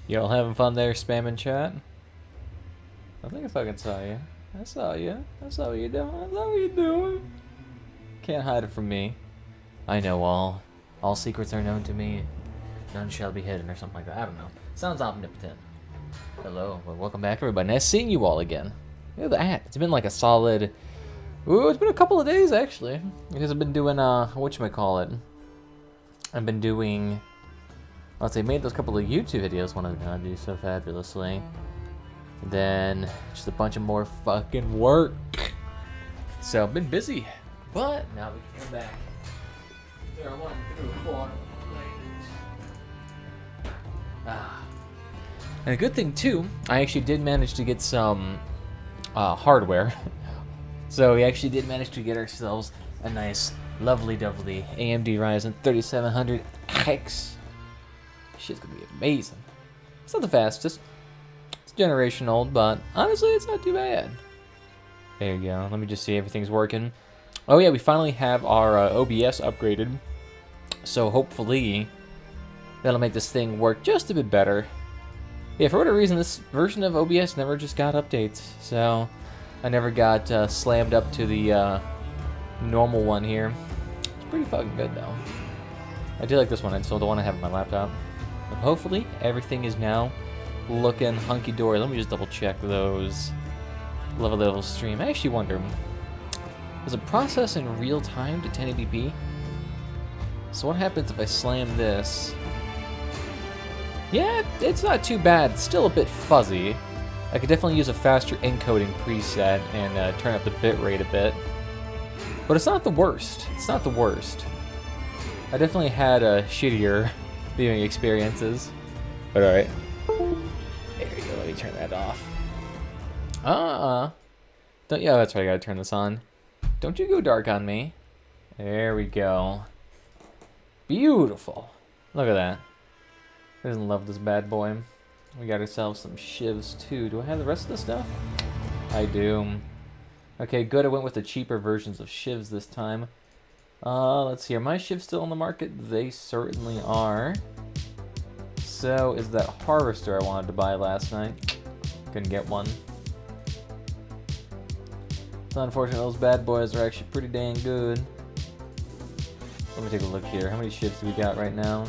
You all having fun there, spamming chat? I think I fucking saw you. I saw you. I saw what you're doing. I saw what you're doing. Can't hide it from me. I know all. All secrets are known to me. None shall be hidden, or something like that. I don't know. Sounds omnipotent. Hello. Well, welcome back, everybody. Nice seeing you all again. Look at that. It's been like a solid... Ooh, it's been a couple of days, actually. Because I've been doing, whatchamacallit. I've been doing... Once I made those couple of YouTube videos, one of them I do so fabulously. And then, just a bunch of more fucking work. So, I've been busy. But, now we can come back. There are 1, 2, 4. And a good thing, too, I actually did manage to get some hardware. So, we actually did manage to get ourselves a nice, lovely, dovely AMD Ryzen 3700X. Shit's gonna be amazing. It's not the fastest. It's a generation old, but honestly, it's not too bad. There you go. Let me just see everything's working. Oh yeah, we finally have our OBS upgraded. So hopefully, that'll make this thing work just a bit better. Yeah, for whatever reason, this version of OBS never just got updates. So, I never got slammed up to the normal one here. It's pretty fucking good, though. I do like this one. I still don't want to have on my laptop. But hopefully, everything is now looking hunky-dory. Let me just double-check those level stream. I actually wonder, does it process in real time to 1080p? So what happens if I slam this? Yeah, it's not too bad. It's still a bit fuzzy. I could definitely use a faster encoding preset and turn up the bitrate a bit. But it's not the worst. It's not the worst. I definitely had shittier viewing experiences. But alright. There you go, let me turn that off. Don't, yeah, that's right, I gotta turn this on. Don't you go dark on me. There we go. Beautiful. Look at that. Who doesn't love this bad boy? We got ourselves some shivs too. Do I have the rest of the stuff? I do. Okay, good, I went with the cheaper versions of shivs this time. Let's see, are my shivs still on the market? They certainly are. So, is that harvester I wanted to buy last night? Couldn't get one. It's unfortunate, those bad boys are actually pretty dang good. Let me take a look here. How many shivs do we got right now?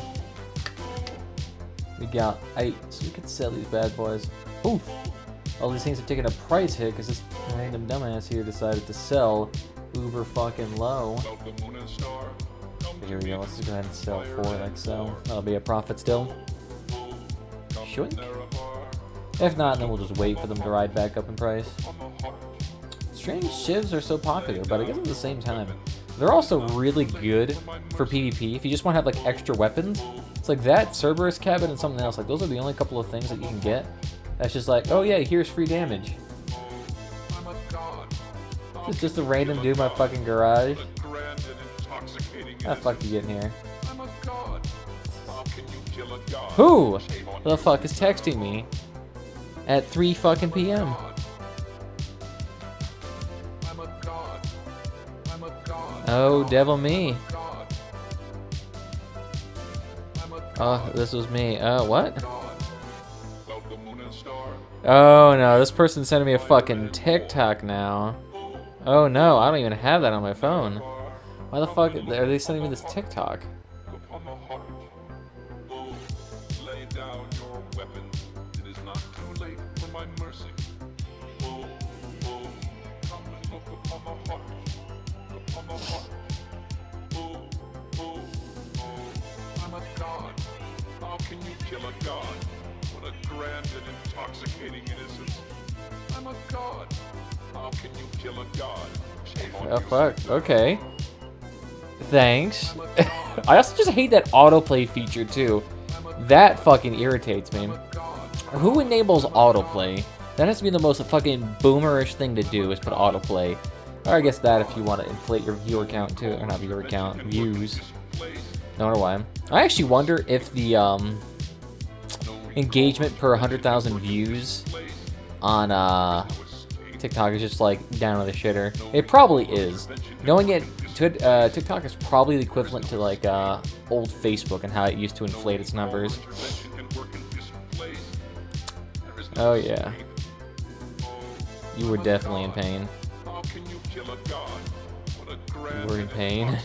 We got 8, so we could sell these bad boys. Oof! All these things are taking a price hit because this random dumbass here decided to sell uber fucking low. Okay, here we go, let's just go ahead and sell 4 like so. That'll be a profit still. Shoink. If not, then we'll just wait for them to ride back up in price. Strange shivs are so popular, but I guess at the same time, they're also really good for PvP. If you just want to have like extra weapons, it's like that, Cerberus cabin, and something else. Like those are the only couple of things that you can get. That's just like, oh yeah, here's free damage. It's just a random dude in my fucking garage. How the fuck you get in here? Who the fuck is texting me at 3 fucking p.m.? Oh, devil me. Oh, this was me. What? Oh no, this person's sending me a fucking TikTok now. Oh no, I don't even have that on my phone. Why the fuck are they sending me this TikTok? Oh fuck, okay. Thanks. I also just hate that autoplay feature too. That fucking irritates me. Who enables autoplay? That has to be the most fucking boomerish thing to do, is put autoplay. Or I guess that if you want to inflate your viewer count too, or not viewer count, views. No wonder why. I actually wonder if the engagement per 100,000 views on TikTok is just like down to the shitter. It probably is. Knowing it, TikTok is probably the equivalent to like old Facebook and how it used to inflate its numbers. Oh yeah. You were definitely in pain. You were in pain.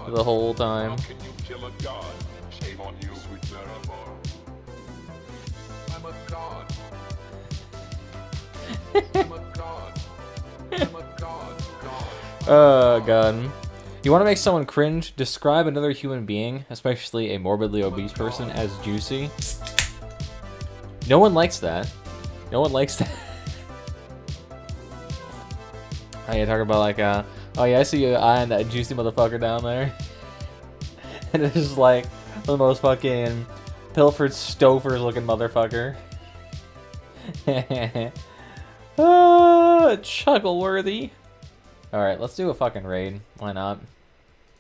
The whole time. Oh god. You want to make someone cringe? Describe another human being, especially a morbidly obese person, as juicy. No one likes that. No one likes that. Oh yeah, talking about like, oh yeah, I see you eyeing that juicy motherfucker down there. And it's just like the most fucking Pilfered Stofers looking motherfucker. Chuckle worthy. Alright, let's do a fucking raid. Why not?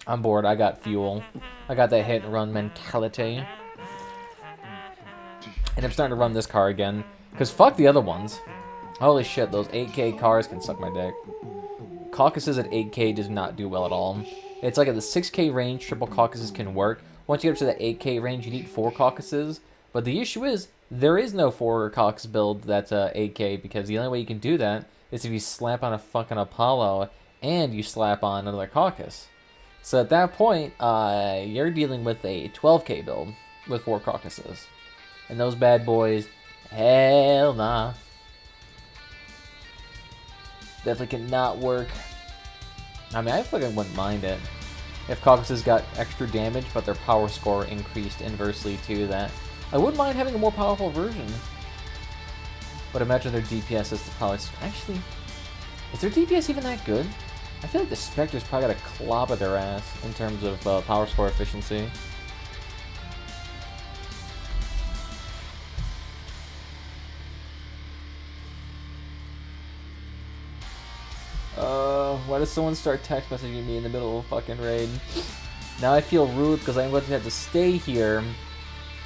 I'm bored. I got fuel. I got that hit and run mentality. And I'm starting to run this car again. Because fuck the other ones. Holy shit, those 8K cars can suck my dick. Caucuses at 8K does not do well at all. It's like at the 6K range, triple caucuses can work. Once you get up to the 8K range, you need 4 caucuses. But the issue is, there is no 4 caucus build that's 8K, because the only way you can do that is if you slap on a fucking Apollo and you slap on another caucus. So at that point, you're dealing with a 12K build with 4 caucuses. And those bad boys, hell nah. Definitely cannot work. I mean, I fucking wouldn't mind it if caucuses got extra damage, but their power score increased inversely to that. I wouldn't mind having a more powerful version. But imagine their DPS is probably... Actually, is their DPS even that good? I feel like the Spectre's probably got a clobber their ass in terms of power score efficiency. Why does someone start text messaging me in the middle of a fucking raid? Now I feel rude because I'm going to have to stay here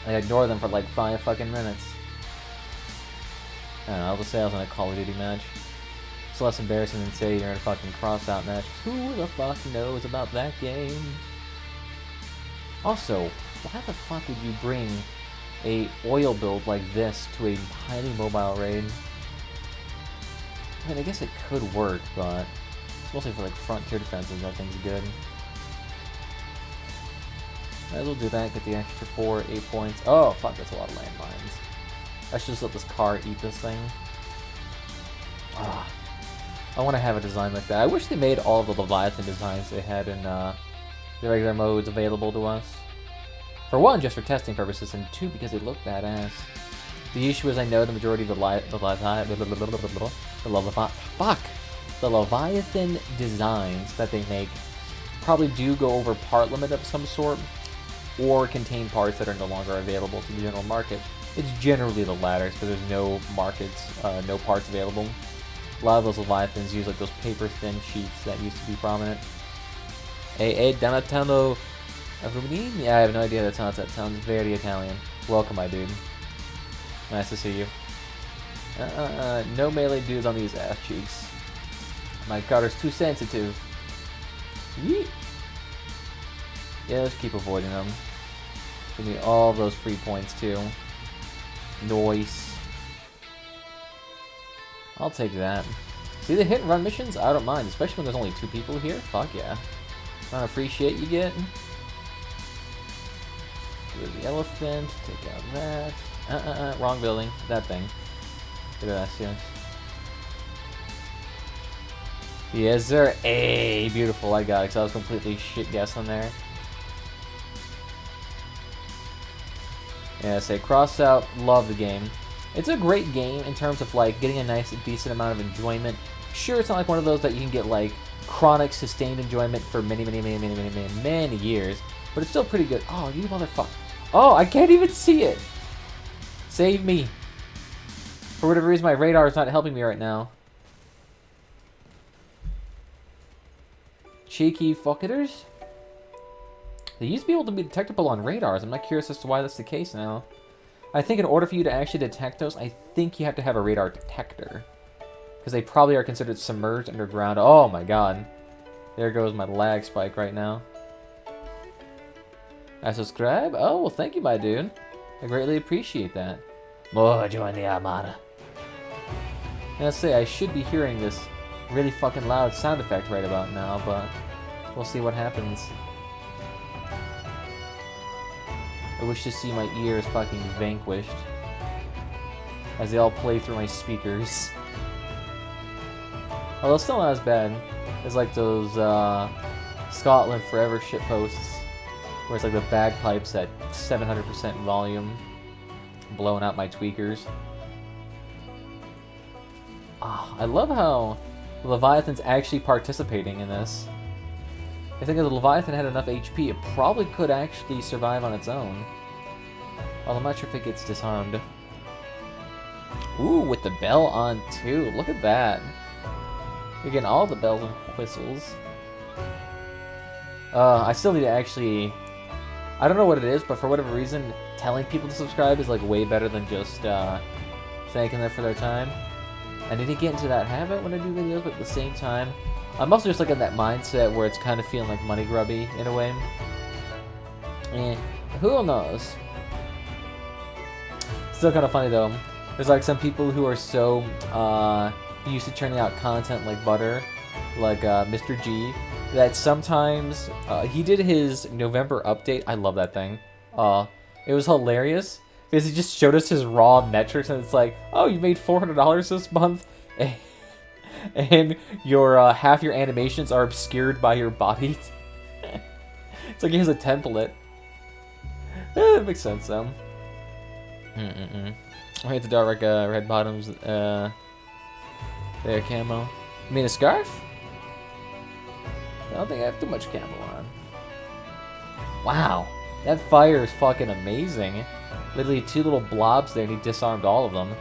and ignore them for like 5 fucking minutes. I don't know, I'll just say I was in a Call of Duty match. It's less embarrassing than say you're in a fucking Crossout match. Who the fuck knows about that game? Also, why the fuck would you bring a oil build like this to a highly mobile raid? I mean, I guess it could work, but it's mostly for like frontier defenses. Nothing's good. Might as well do that. Get the extra 8 points. Oh fuck, that's a lot of landmines. I should just let this car eat this thing. Ah, I want to have a design like that. I wish they made all of the Leviathan designs they had in the regular modes available to us. For one, just for testing purposes, and 2, because they look badass. The issue is I know the majority of the Leviathan designs that they make probably do go over part limit of some sort, or contain parts that are no longer available to the general market. It's generally the latter, because there's no markets, no parts available. A lot of those Leviathans use like those paper-thin sheets that used to be prominent. Hey, Donatello Rubinini? I have no idea that sounds. That sounds very Italian. Welcome, my dude. Nice to see you. No melee dudes on these ass cheeks. My Carter's too sensitive. Yeet. Yeah, let's keep avoiding them. Give me all those free points too. Noise. I'll take that. See the hit and run missions? I don't mind, especially when there's only 2 people here. Fuck yeah. Not a free shit you get. Get rid of the elephant. Take out that. Wrong building. That thing. Look at that, yes. Yes, sir. Hey, beautiful. I got it, because I was completely shit guessing there. Yeah, say Crossout. Love the game. It's a great game in terms of like getting a nice, decent amount of enjoyment. Sure, it's not like one of those that you can get like chronic, sustained enjoyment for many years, but it's still pretty good. Oh, you motherfucker! Oh, I can't even see it. Save me. For whatever reason, my radar is not helping me right now. Cheeky fuckers. They used to be able to be detectable on radars. I'm not curious as to why that's the case now. I think in order for you to actually detect those, I think you have to have a radar detector. Because they probably are considered submerged underground. Oh my god. There goes my lag spike right now. I subscribe? Oh, well thank you, my dude. I greatly appreciate that. More join the Armada. And let's say I should be hearing this really fucking loud sound effect right about now, but we'll see what happens. I wish to see my ears fucking vanquished as they all play through my speakers. Although still not as bad as like those Scotland Forever shitposts, where it's like the bagpipes at 700% volume, blowing out my tweakers. I love how Leviathan's actually participating in this. I think if the Leviathan had enough HP, it probably could actually survive on its own. Although I'm not sure if it gets disarmed. Ooh, with the bell on too. Look at that. You're getting all the bells and whistles. I still need to actually... I don't know what it is, but for whatever reason, telling people to subscribe is like way better than just thanking them for their time. I need to get into that habit when I do videos, but at the same time, I'm also just like in that mindset where it's kind of feeling like money grubby in a way. Who knows? Still kind of funny though. There's like some people who are so used to churning out content like butter, like Mr. G, that sometimes he did his November update. I love that thing. It was hilarious because he just showed us his raw metrics, and it's like, oh, you made $400 this month, and your half your animations are obscured by your body. It's like he has a template. It makes sense though. I hate the dark red bottoms. There, camo. You mean a scarf? I don't think I have too much camo on. Wow, that fire is fucking amazing. Literally 2 little blobs there, and he disarmed all of them.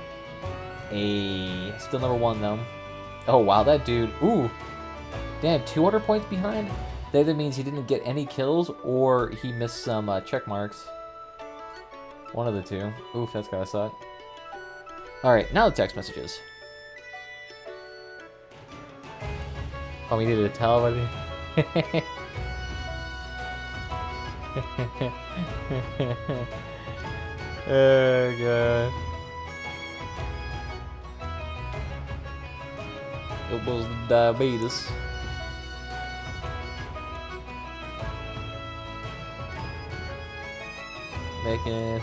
Still number 1 though. Oh wow, that dude. Ooh, damn, 200 points behind. That either means he didn't get any kills or he missed some check marks. One of the two. Oof, that's gotta suck. All right, now the text messages. Oh, we needed to tell everybody. Oh god. It was diabetes. Making.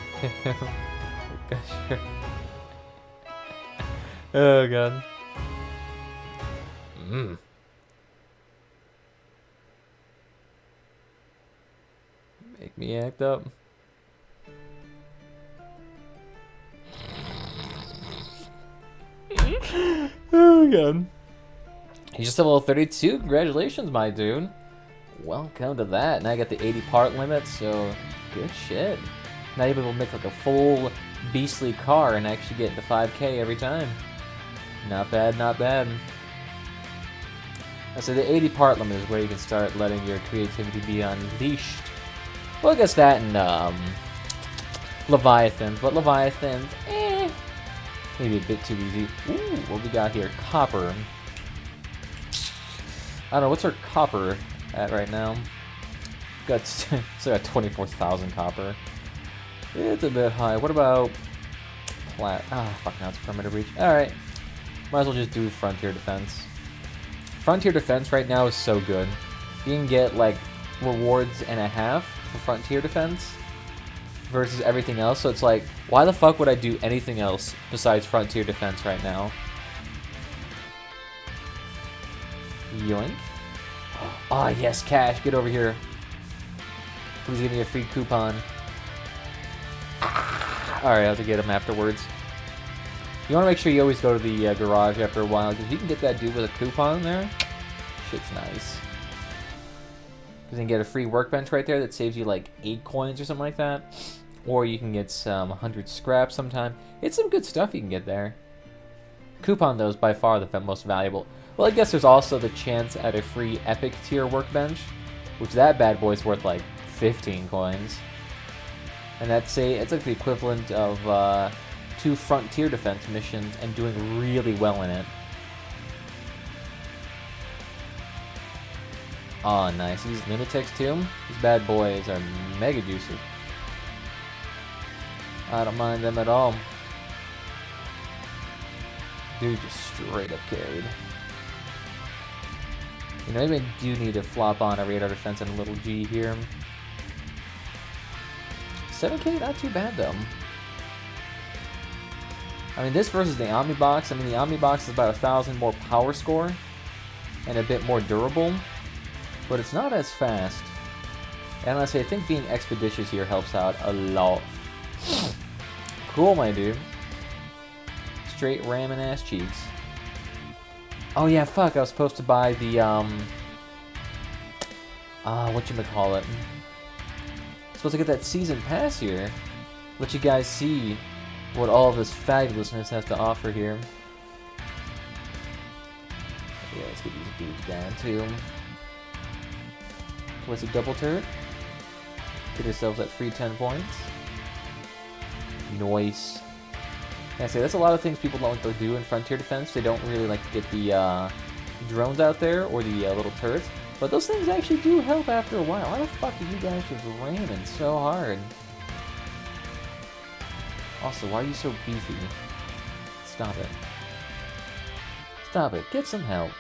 Oh god. Make me act up. Oh god. He's just a level 32. Congratulations, my dude. Welcome to that. Now I got the 80 part limit, so good shit. Now you'll be able to make like a full beastly car and actually get to 5K every time. Not bad, not bad. So the 80 part limit is where you can start letting your creativity be unleashed. Well, I guess that and Leviathans, but Leviathans, maybe a bit too easy. Ooh, what we got here? Copper. I don't know, what's our copper at right now? Still got 24,000 copper. It's a bit high. What about plat? Fuck, now it's perimeter breach. Alright. Might as well just do frontier defense. Frontier defense right now is so good. You can get like rewards and a half for frontier defense versus everything else. So it's like, why the fuck would I do anything else besides frontier defense right now? Yoink. Oh yes, cash, get over here. Please give me a free coupon. Alright, I'll have to get him afterwards. You want to make sure you always go to the garage after a while, because if you can get that dude with a coupon there, shit's nice. Because you can get a free workbench right there that saves you like 8 coins or something like that. Or you can get some 100 scrap sometime. It's some good stuff you can get there. Coupon, though, is by far the most valuable. Well, I guess there's also the chance at a free epic tier workbench, which that bad boy's worth like 15 coins. And that's it's like the equivalent of 2 frontier defense missions and doing really well in it. Oh, nice. These lunatics too. These bad boys are mega juicy. I don't mind them at all. Dude just straight up carried. You know, maybe I do need to flop on a radar defense and a little G here. 7k, not too bad though. I mean, this versus the Omnibox. I mean, the Omnibox is about 1,000 more power score and a bit more durable, but it's not as fast. And honestly, I think being expeditious here helps out a lot. Cool, my dude. Straight ramming ass cheeks. Oh yeah, fuck, I was supposed to buy the, whatchamacallit. Supposed to get that season pass here. Let you guys see what all of this fabulousness has to offer here. Yeah, let's get these dudes down too. What's a double turret? Get ourselves that free 10 points. Nice. Yeah, so that's a lot of things people don't like to do in Frontier Defense. They don't really like to get the drones out there or the little turrets. But those things actually do help after a while. Why the fuck are you guys just ramming so hard? Also, why are you so beefy? Stop it. Stop it. Get some help.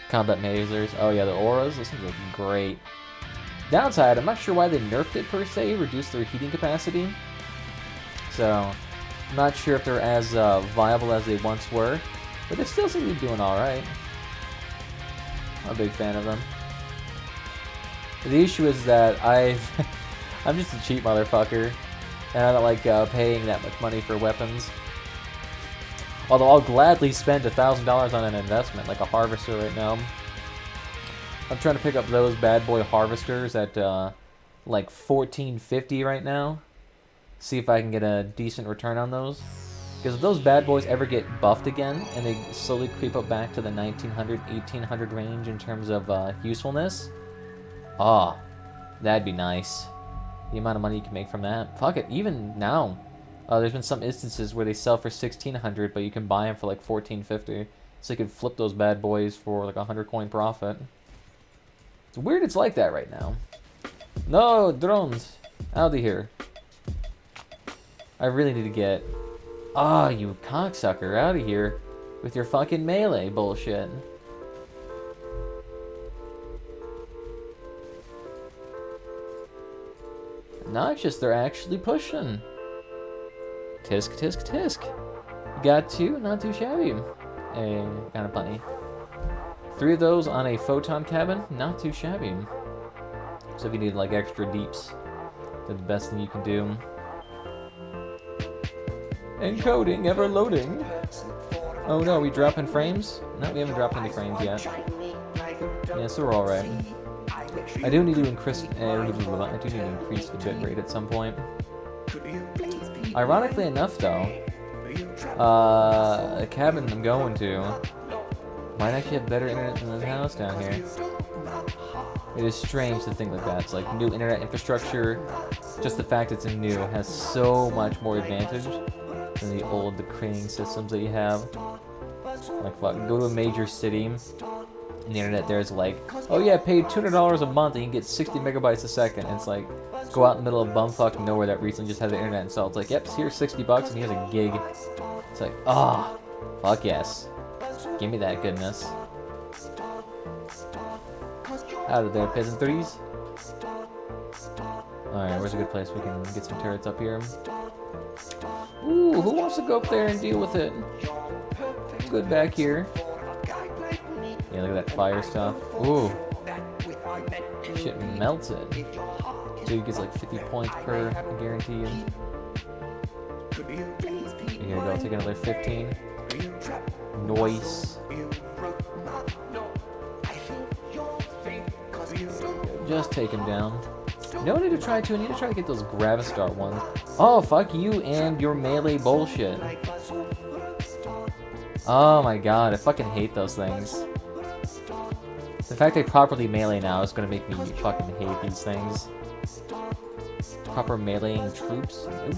Combat masers. Oh yeah, the auras. Those things are great. Downside, I'm not sure why they nerfed it per se, reduced their heating capacity. So, I'm not sure if they're as viable as they once were. But they still seem to be doing alright. I'm a big fan of them. The issue is that I'm just a cheap motherfucker. And I don't like paying that much money for weapons. Although I'll gladly spend $1,000 on an investment, like a harvester right now. I'm trying to pick up those bad boy harvesters at like $14.50 right now. See if I can get a decent return on those. Because if those bad boys ever get buffed again, and they slowly creep up back to the 1900, 1800 range in terms of usefulness, that'd be nice. The amount of money you can make from that. Fuck it, even now. There's been some instances where they sell for 1600, but you can buy them for like 14.50. So you can flip those bad boys for like 100 coin profit. It's weird it's like that right now. No, drones. Out of here. I really need to get... you cocksucker, out of here with your fucking melee bullshit. Noxious, they're actually pushing. Tisk, tisk, tisk. You got two, not too shabby. Kind of funny. 3 of those on a photon cabin, not too shabby. So if you need like extra deeps, then the best thing you can do. Encoding, ever loading. Oh no, we dropping frames? No, we haven't dropped any frames yet. Yeah, so we're alright. I do need to increase the bit rate at some point. Ironically enough, though, a cabin I'm going to might actually have better internet than this house down here. It is strange to think like that. It's like new internet infrastructure. Just the fact it's new has so much more advantage than the old decaying systems that you have. Like, fuck, go to a major city, and the internet there is like, oh yeah, pay $200 a month and you can get 60 megabytes a second. And it's like, go out in the middle of bumfuck nowhere that recently just had the internet installed. It's like, yep, here's 60 bucks and here's a gig. It's like, fuck yes. Give me that goodness. Out of there, peasantries. Alright, where's a good place we can get some turrets up here? Ooh, who wants to go up there and deal with it? Good back here. Yeah, look at that fire stuff. Ooh. Shit melts it. Dude gets like 50 points per, I guarantee you. Here we go, take another 15. Nice. Just take him down. No, I need to try to. I need to try to get those Gravistar ones. Oh, fuck you and your melee bullshit. Oh my god, I fucking hate those things. The fact they properly melee now is gonna make me fucking hate these things. Proper meleeing troops? No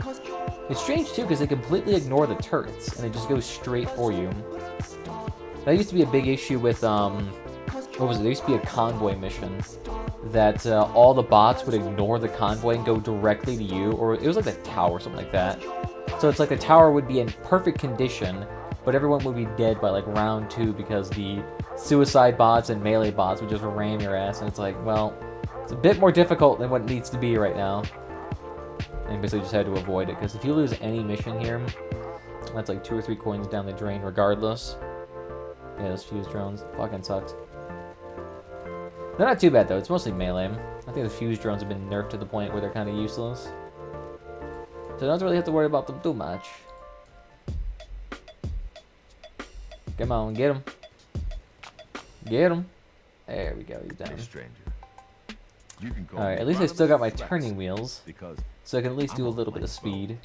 thank you. It's strange too, because they completely ignore the turrets, and it just goes straight for you. That used to be a big issue with, what was it? There used to be a convoy mission that all the bots would ignore the convoy and go directly to you, or it was like the tower or something like that. So it's like the tower would be in perfect condition, but everyone would be dead by like round 2 because the suicide bots and melee bots would just ram your ass, and it's like, well, it's a bit more difficult than what it needs to be right now. And basically just had to avoid it, because if you lose any mission here, that's like 2 or 3 coins down the drain regardless. Yeah, those fuse drones fucking sucked. They're not too bad though, it's mostly melee. I think the fuse drones have been nerfed to the point where they're kind of useless. So don't really have to worry about them too much. Come on, get him. Get him. There we go, he's down. Alright, at least I still got my turning wheels, so I can at least do a little bit of speed.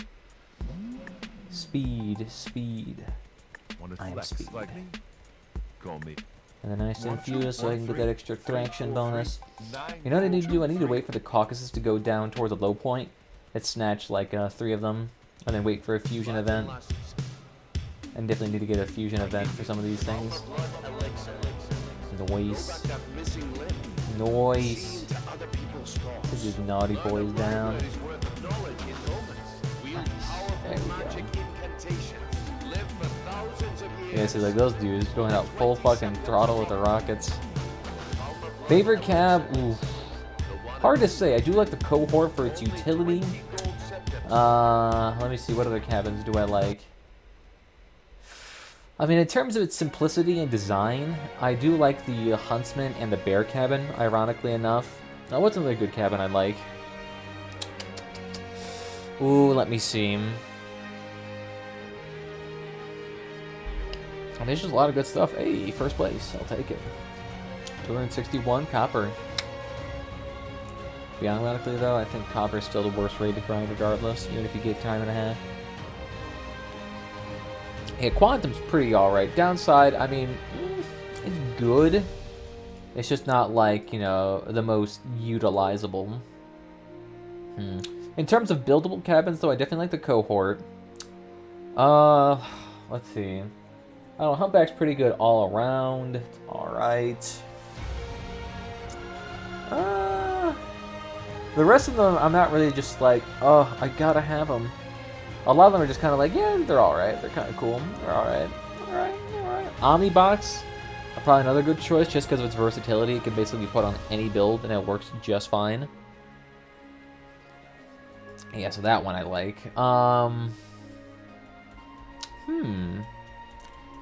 Speed, speed. I am speed. And then I infuse so I can get that extra traction bonus. You know what I need to do? I need to wait for the Caucasus to go down towards a low point. Let's snatch like 3 of them, and then wait for a fusion event. And definitely need to get a fusion event for some of these things. Noise. Noise. Put these naughty boys down. There we go. Yeah, see, like those dudes going out full fucking throttle with the rockets. Favorite cab? Ooh. Hard to say. I do like the cohort for its utility. Let me see, what other cabins do I like? I mean, in terms of its simplicity and design, I do like the Huntsman and the Bear cabin, ironically enough. Now, what's another good cabin I like? Ooh, let me see. And there's just a lot of good stuff. Hey, first place. I'll take it. 261 copper. Ironically, though, I think copper is still the worst rate to grind regardless, even if you get time and a half. Yeah, Quantum's pretty alright. Downside, I mean, it's good. It's just not like, you know, the most utilizable. In terms of buildable cabins, though, I definitely like the cohort. Let's see. I don't know, Humpback's pretty good all around. It's alright. The rest of them, I'm not really just like, oh, I gotta have them. A lot of them are just kind of like, yeah, they're alright. They're kind of cool. They're alright. Alright, alright. Omnibox, probably another good choice just because of its versatility. It can basically be put on any build and it works just fine. Yeah, so that one I like.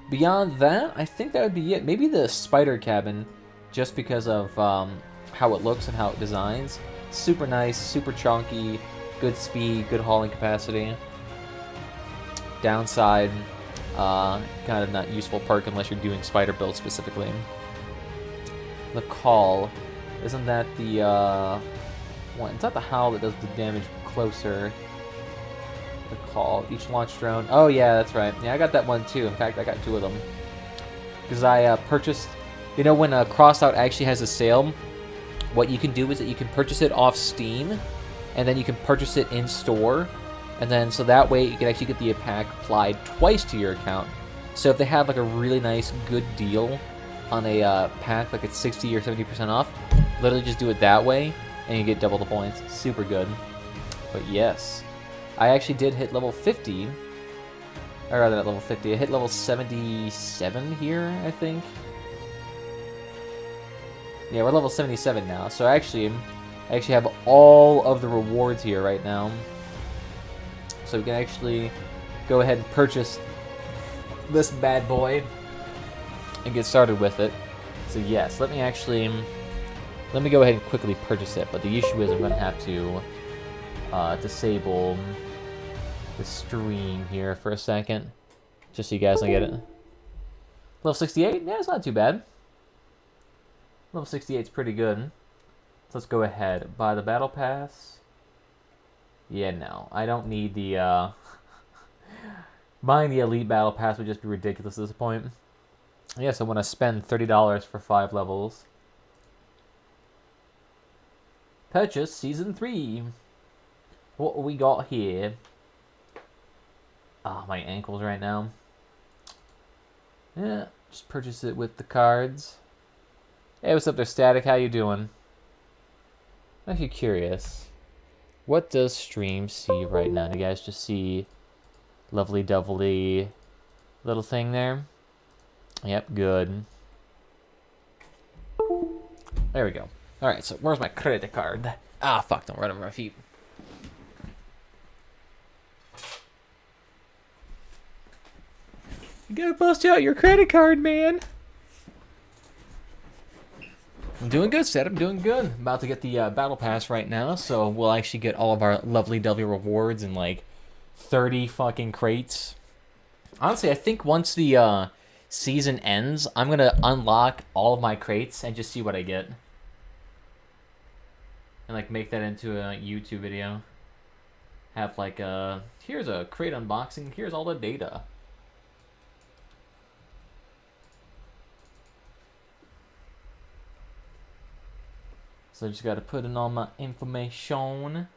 Beyond that, I think that would be it. Maybe the Spider cabin, just because of how it looks and how it designs. Super nice, super chunky, good speed, good hauling capacity. Downside, kind of not useful perk unless you're doing spider build specifically. The Call, isn't that the one? It's not the Howl that does the damage closer. The Call, each launch drone. Oh yeah, that's right. Yeah, I got that one too. In fact, I got 2 of them because I purchased. You know, when Crossout actually has a sale, what you can do is that you can purchase it off Steam, and then you can purchase it in store. And then, so that way, you can actually get the pack applied twice to your account. So if they have like a really nice, good deal on a pack, like it's 60 or 70% off, literally just do it that way, and you get double the points. Super good. But yes, I actually did hit level 50. Or rather, not level 50. I hit level 77 here, I think. Yeah, we're level 77 now. So I actually have all of the rewards here right now. So we can actually go ahead and purchase this bad boy and get started with it. So yes, let me go ahead and quickly purchase it. But the issue is I'm going to have to disable the stream here for a second, just so you guys can get it. Level 68? Yeah, it's not too bad. Level 68 is pretty good. So let's go ahead, buy the battle pass. Yeah, no, I don't need the, buying the Elite Battle Pass would just be ridiculous at this point. Yes, I want to spend $30 for 5 levels. Purchase Season 3. What we got here? Ah, my ankles right now. Yeah, just purchase it with the cards. Hey, what's up there, Static? How you doing? I'm actually curious. What does stream see right now? Do you guys just see lovely doubly little thing there? Yep, good. There we go. Alright, so where's my credit card? Ah, fuck, don't run over my feet. You gotta bust out your credit card, man. I'm doing good, Seth. I'm doing good. I'm about to get the battle pass right now, so we'll actually get all of our lovely dovey rewards in like 30 fucking crates. Honestly, I think once the season ends, I'm gonna unlock all of my crates and just see what I get. And like make that into a YouTube video. Have like here's a crate unboxing, here's all the data. So I just gotta put in all my information.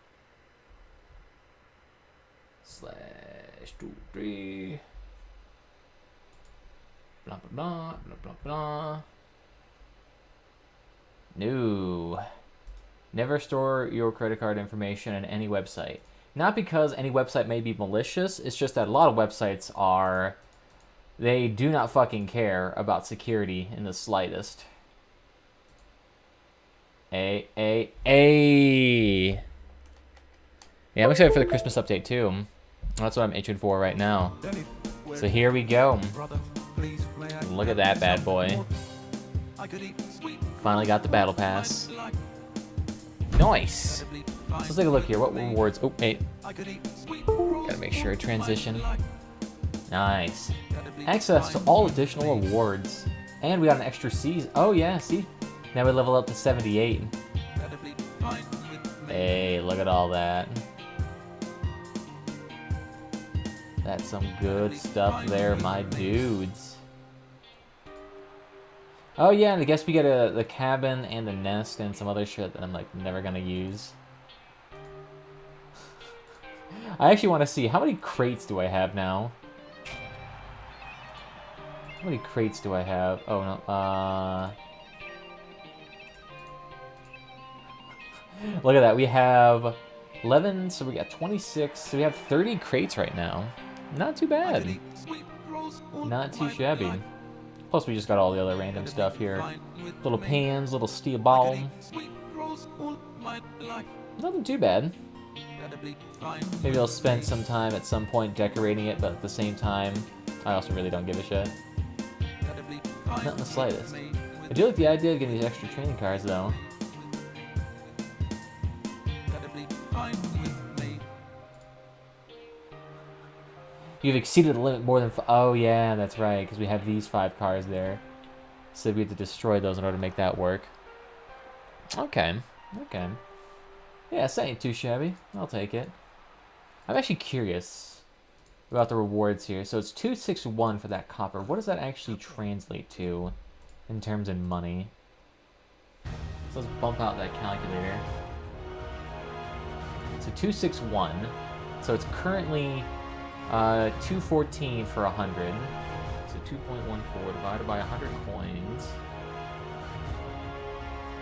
/23. Blah blah blah blah blah blah. No. Never store your credit card information on any website. Not because any website may be malicious, it's just that a lot of websites are... They do not fucking care about security in the slightest. Yeah, I'm excited for the Christmas update too. That's what I'm itching for right now. So here we go. Look at that bad boy. Finally got the battle pass. Nice. Let's take a look here. What rewards? Oh, hey. Gotta make sure I transition. Nice. Access to all additional rewards. And we got an extra season. Oh yeah, see? Now we level up to 78. Hey, look at all that. That's some good stuff there, my dudes. Oh yeah, and I guess we get the cabin and the nest and some other shit that I'm like never gonna use. I actually want to see, how many crates do I have now? How many crates do I have? Oh no, look at that, we have 11, so we got 26, so we have 30 crates right now. Not too bad. Not too shabby. Plus we just got all the other random stuff here. Little pans, little steel ball. Nothing too bad. Maybe I'll spend some time at some point decorating it, but at the same time, I also really don't give a shit. Not in the slightest. I do like the idea of getting these extra training cards though. You've exceeded the limit more than... Oh, yeah, that's right, because we have these 5 cars there. So we have to destroy those in order to make that work. Okay, okay. Yeah, it's ain't too shabby. I'll take it. I'm actually curious about the rewards here. So it's 261 for that copper. What does that actually translate to in terms of money? So let's bump out that calculator. So 261. So it's currently... 214 for 100. So 2.14 divided by 100 coins.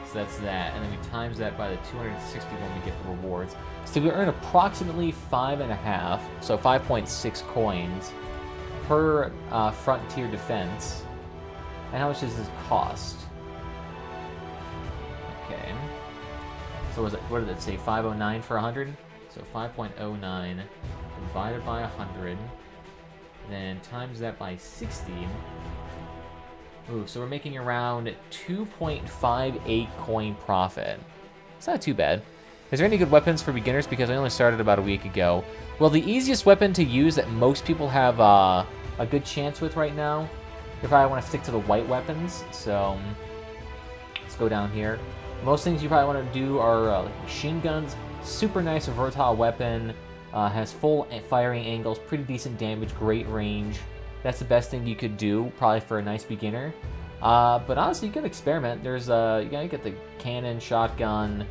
So that's that. And then we times that by the 261 we get the rewards. So we earn approximately 5.5, so 5.6 coins per frontier defense. And how much does this cost? Okay. So what did it say? 509 for 100? So 5.09 divided by 100, then times that by 60. Ooh, so we're making around 2.58 coin profit. It's not too bad. Is there any good weapons for beginners? Because I only started about a week ago. Well, the easiest weapon to use that most people have a good chance with right now, if I want to stick to the white weapons, so let's go down here. Most things you probably want to do are like machine guns. Super nice versatile weapon. Has full firing angles, pretty decent damage, great range. That's the best thing you could do, probably for a nice beginner. But honestly, you can experiment. There's you gotta get the cannon, shotgun,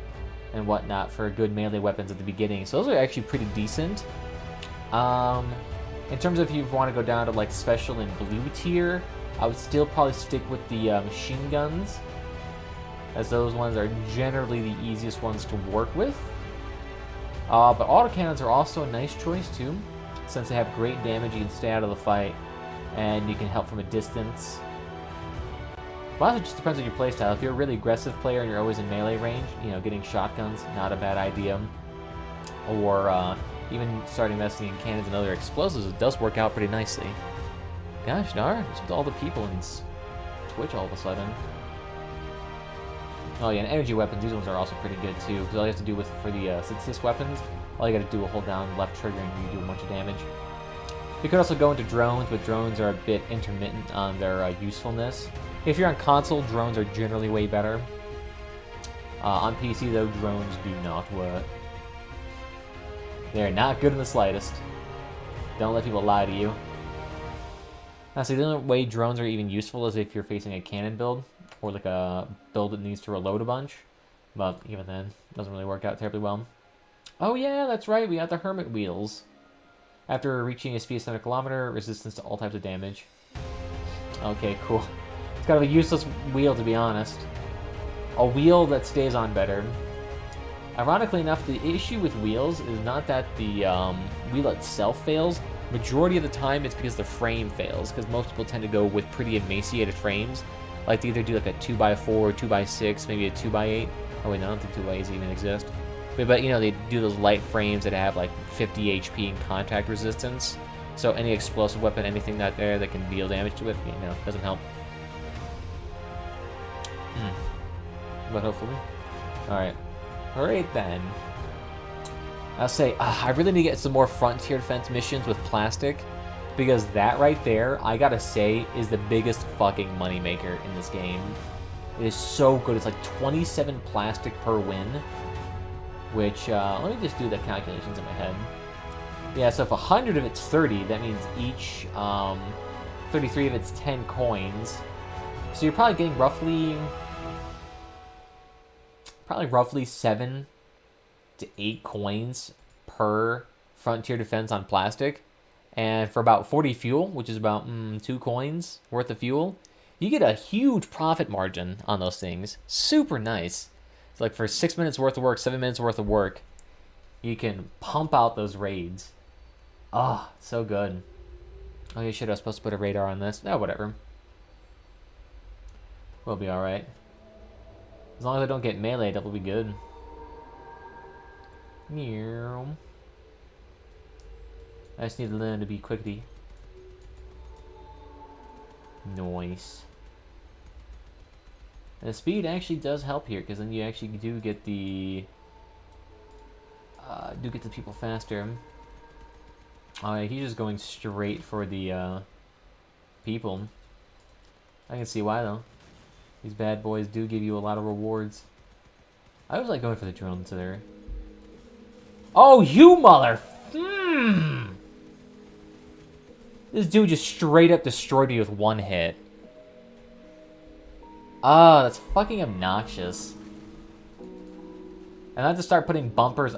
and whatnot for good melee weapons at the beginning. So those are actually pretty decent. In terms of if you want to go down to like special and blue tier, I would still probably stick with the machine guns. as those ones are generally the easiest ones to work with. But autocannons are also a nice choice too, since they have great damage. You can stay out of the fight, and you can help from a distance. But it just depends on your playstyle. If you're a really aggressive player and you're always in melee range, you know, getting shotguns, not a bad idea. Or even starting investing in cannons and other explosives, it does work out pretty nicely. Gosh darn, what's with all the people in Twitch all of a sudden? Oh yeah, and energy weapons, these ones are also pretty good too, because all you have to do for the synthesis weapons, all you gotta do is hold down left trigger and you do a bunch of damage. You could also go into drones, but drones are a bit intermittent on their usefulness. If you're on console, drones are generally way better. On PC though, drones do not work. They're not good in the slightest. Don't let people lie to you. Now, see, the only way drones are even useful is if you're facing a cannon build, or like a build that needs to reload a bunch. But even then, it doesn't really work out terribly well. Oh yeah, that's right, we got the Hermit Wheels. After reaching a speed of 7 km, resistance to all types of damage. Okay, cool. It's kind of a useless wheel, to be honest. A wheel that stays on better. Ironically enough, the issue with wheels is not that the wheel itself fails. Majority of the time, it's because the frame fails, because most people tend to go with pretty emaciated frames. Like they either do like a 2x4 or 2x6, maybe a 2x8. Oh wait, no, I don't think 2x8s even exist. But you know, they do those light frames that have like 50 HP and contact resistance. So any explosive weapon, anything that can deal damage to it, you know, doesn't help. But hopefully. Alright. Alright then. I'll say, I really need to get some more Frontier Defense missions with plastic. Because that right there, I gotta say, is the biggest fucking moneymaker in this game. It is so good. It's like 27 plastic per win. Which, let me just do the calculations in my head. Yeah, so if 100 of it's 30, that means each 33 of it's 10 coins. So you're probably getting roughly 7 to 8 coins per Frontier Defense on plastic. And for about 40 fuel, which is about 2 coins worth of fuel, you get a huge profit margin on those things. Super nice. It's like for 6 minutes worth of work, 7 minutes worth of work, you can pump out those raids. Ah, oh, so good. Oh, yeah, shit, I was supposed to put a radar on this. No, whatever. We'll be alright. As long as I don't get melee, that will be good. I just need to learn to be quickly. Nice. And the speed actually does help here, because then you actually do get the people faster. Oh yeah, he's just going straight for the people. I can see why though. These bad boys do give you a lot of rewards. I always like going for the drones there. Oh, you mother! This dude just straight up destroyed me with one hit. Ah, that's fucking obnoxious. And I have to start putting bumpers.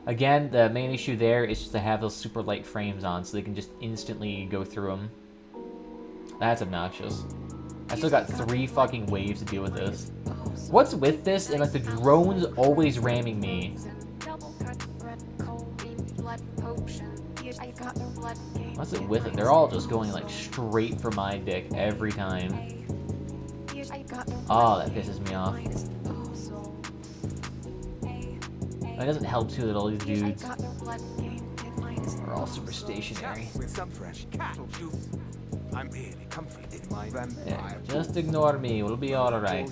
Again, the main issue there is just to have those super light frames on so they can just instantly go through them. That's obnoxious. I still got 3 fucking waves to deal with this. What's with this? And like the drones always ramming me. What's it with it? They're all just going like straight for my dick every time. Oh, that pisses me off. It doesn't help too that all these dudes are all super stationary. Yeah, just ignore me, we'll be alright.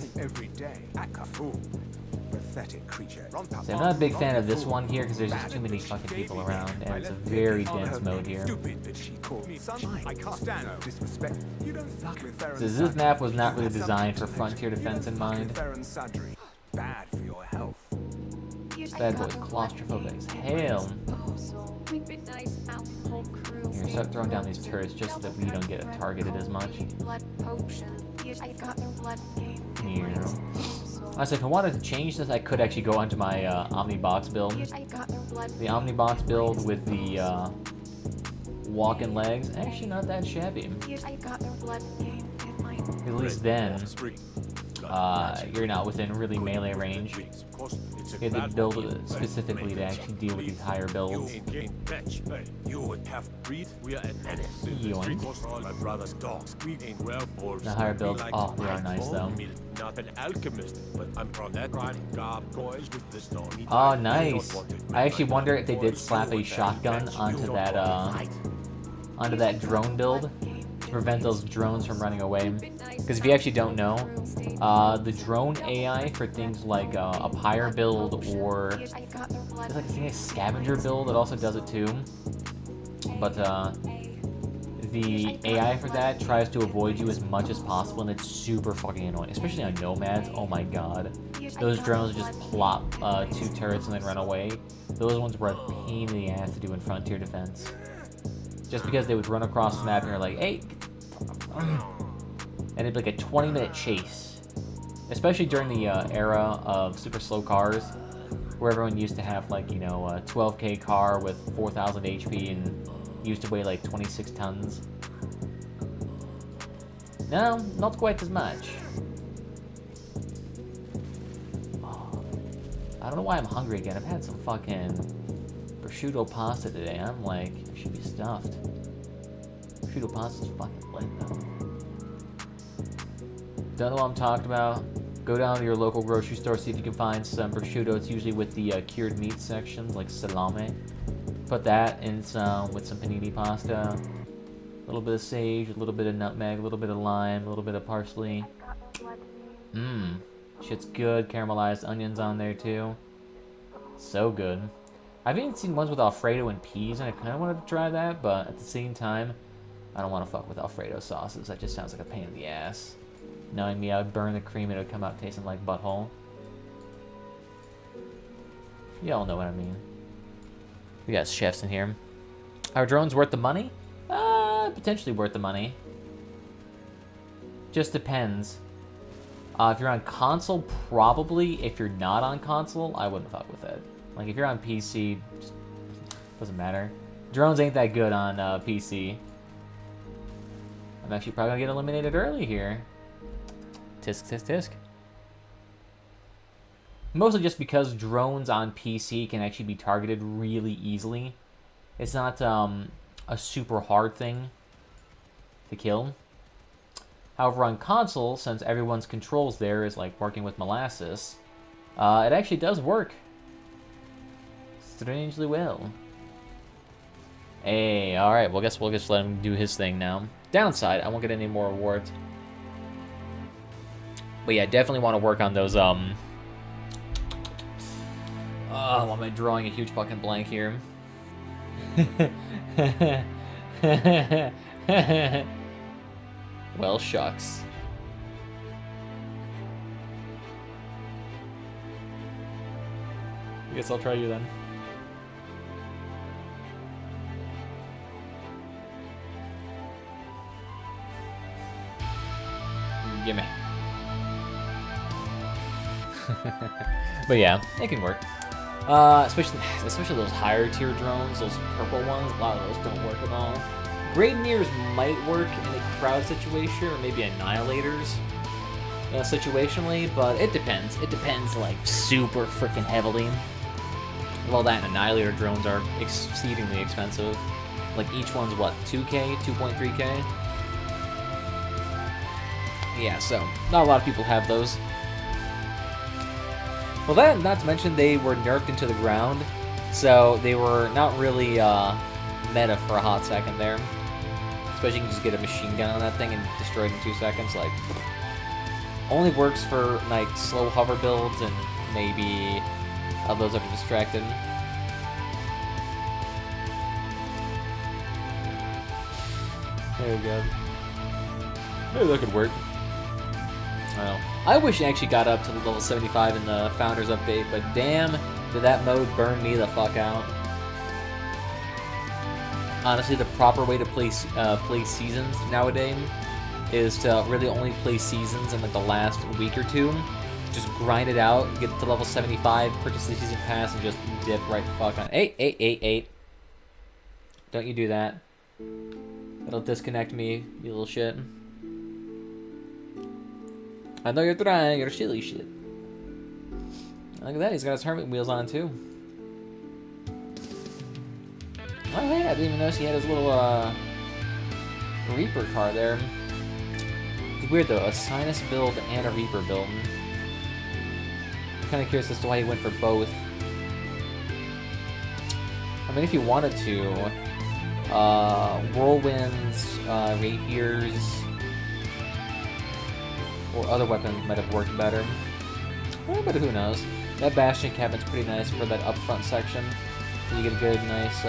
So I'm not a big fan of this one here because there's just too many fucking people around and it's a very dense mode here. So this map was not really designed for Frontier Defense in mind. Bad boy's claustrophobic as hell. Here, start throwing down these turrets just so that we don't get targeted as much. Here. Honestly, if I wanted to change this, I could actually go onto my Omnibox build. The Omnibox build with the walking legs, actually not that shabby. At least then, you're not within really melee range. You have to build it specifically to actually deal with these higher builds. The higher builds, oh, they are nice though. Oh, nice. I actually wonder if they did slap a shotgun onto that drone build to prevent those drones from running away. Because if you actually don't know, the drone AI for things like a pyre build or there's like a scavenger build that also does it too. But the AI for that tries to avoid you as much as possible, and it's super fucking annoying, especially on nomads. Oh my god, those drones just plop 2 turrets and then run away. Those ones were a pain in the ass to do in frontier defense, just because they would run across the map and you're like, hey, and it'd be like a 20-minute chase, especially during the era of super slow cars, where everyone used to have like, you know, a 12k car with 4,000 HP and used to weigh like 26 tons. No, not quite as much. Oh, I don't know why I'm hungry again. I've had some fucking prosciutto pasta today. I'm like, I should be stuffed. Prosciutto pasta's fucking lit though. Don't know what I'm talking about? Go down to your local grocery store, see if you can find some prosciutto. It's usually with the cured meat sections, like salame. Put that in with some panini pasta, a little bit of sage, a little bit of nutmeg, a little bit of lime, a little bit of parsley. Mmm, shit's good. Caramelized onions on there too. So good. I've even seen ones with Alfredo and peas, and I kind of wanted to try that, but at the same time, I don't want to fuck with Alfredo sauces. That just sounds like a pain in the ass. Knowing me, I would burn the cream and it would come out tasting like butthole. Y'all know what I mean. We got chefs in here. Are drones worth the money? Potentially worth the money. Just depends. If you're on console, probably. If you're not on console, I wouldn't fuck with it. Like, if you're on PC, just doesn't matter. Drones ain't that good on PC. I'm actually probably gonna get eliminated early here. Tisk, tisk, tisk. Mostly just because drones on PC can actually be targeted really easily. It's not a super hard thing to kill. However, on console, since everyone's controls there is like working with molasses, it actually does work strangely well. Hey, alright, well, I guess we'll just let him do his thing now. Downside, I won't get any more rewards. But yeah, definitely want to work on those, oh, why am I drawing a huge fucking blank here? Well, shucks. I guess I'll try you then. Gimme. But yeah, it can work. Especially those higher tier drones, those purple ones, a lot of those don't work at all. Grenadiers might work in a crowd situation, or maybe Annihilators situationally, but it depends. It depends, like, super freaking heavily. Well, that and Annihilator drones are exceedingly expensive. Like, each one's, what, 2K, 2.3K? Yeah, so, not a lot of people have those. Well, that, not to mention, they were nerfed into the ground, so they were not really meta for a hot second there. Especially you can just get a machine gun on that thing and destroy it in 2 seconds. Like, only works for like slow hover builds and maybe those that are distracted. There we go. Maybe that could work. I don't know. I wish it actually got up to the level 75 in the Founders update, but damn, did that mode burn me the fuck out. Honestly, the proper way to play seasons nowadays is to really only play seasons in like the last week or two. Just grind it out, get to level 75, purchase the season pass, and just dip right the fuck on. Hey. Don't you do that. That'll disconnect me, you little shit. I know you're trying, you're silly shit. Look at that, he's got his hermit wheels on too. Oh hey, I didn't even notice he had his little Reaper car there. It's weird though, a Sinus build and a Reaper build. I'm kind of curious as to why he went for both. I mean, if you wanted to, Whirlwinds, Rapiers, or other weapons might have worked better. Well, but who knows? That Bastion cabin's pretty nice for that up front section. You get a good, nice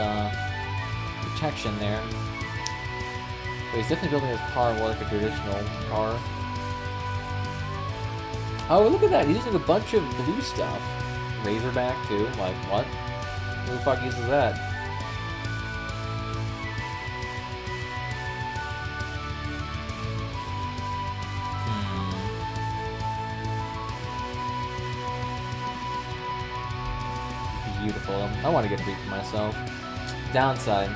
protection there. But he's definitely building his car more like a traditional car. Oh, look at that! He's using a bunch of blue stuff. Razorback too. Like what? Who the fuck uses that? Beautiful. I want to get a Reaper myself. Downside.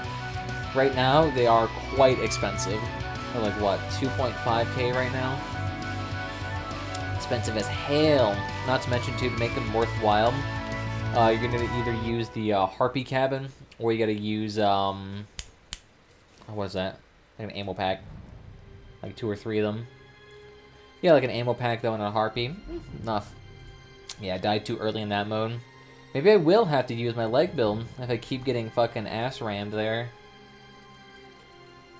Right now, they are quite expensive. They're like, what, 2.5k right now? Expensive as hell. Not to mention, too, to make them worthwhile, you're going to either use the Harpy cabin, or you got to use, what was that? Like an ammo pack. Like 2 or 3 of them. Yeah, like an ammo pack, though, and a Harpy. Enough. Yeah, I died too early in that mode. Maybe I will have to use my leg build if I keep getting fucking ass rammed there.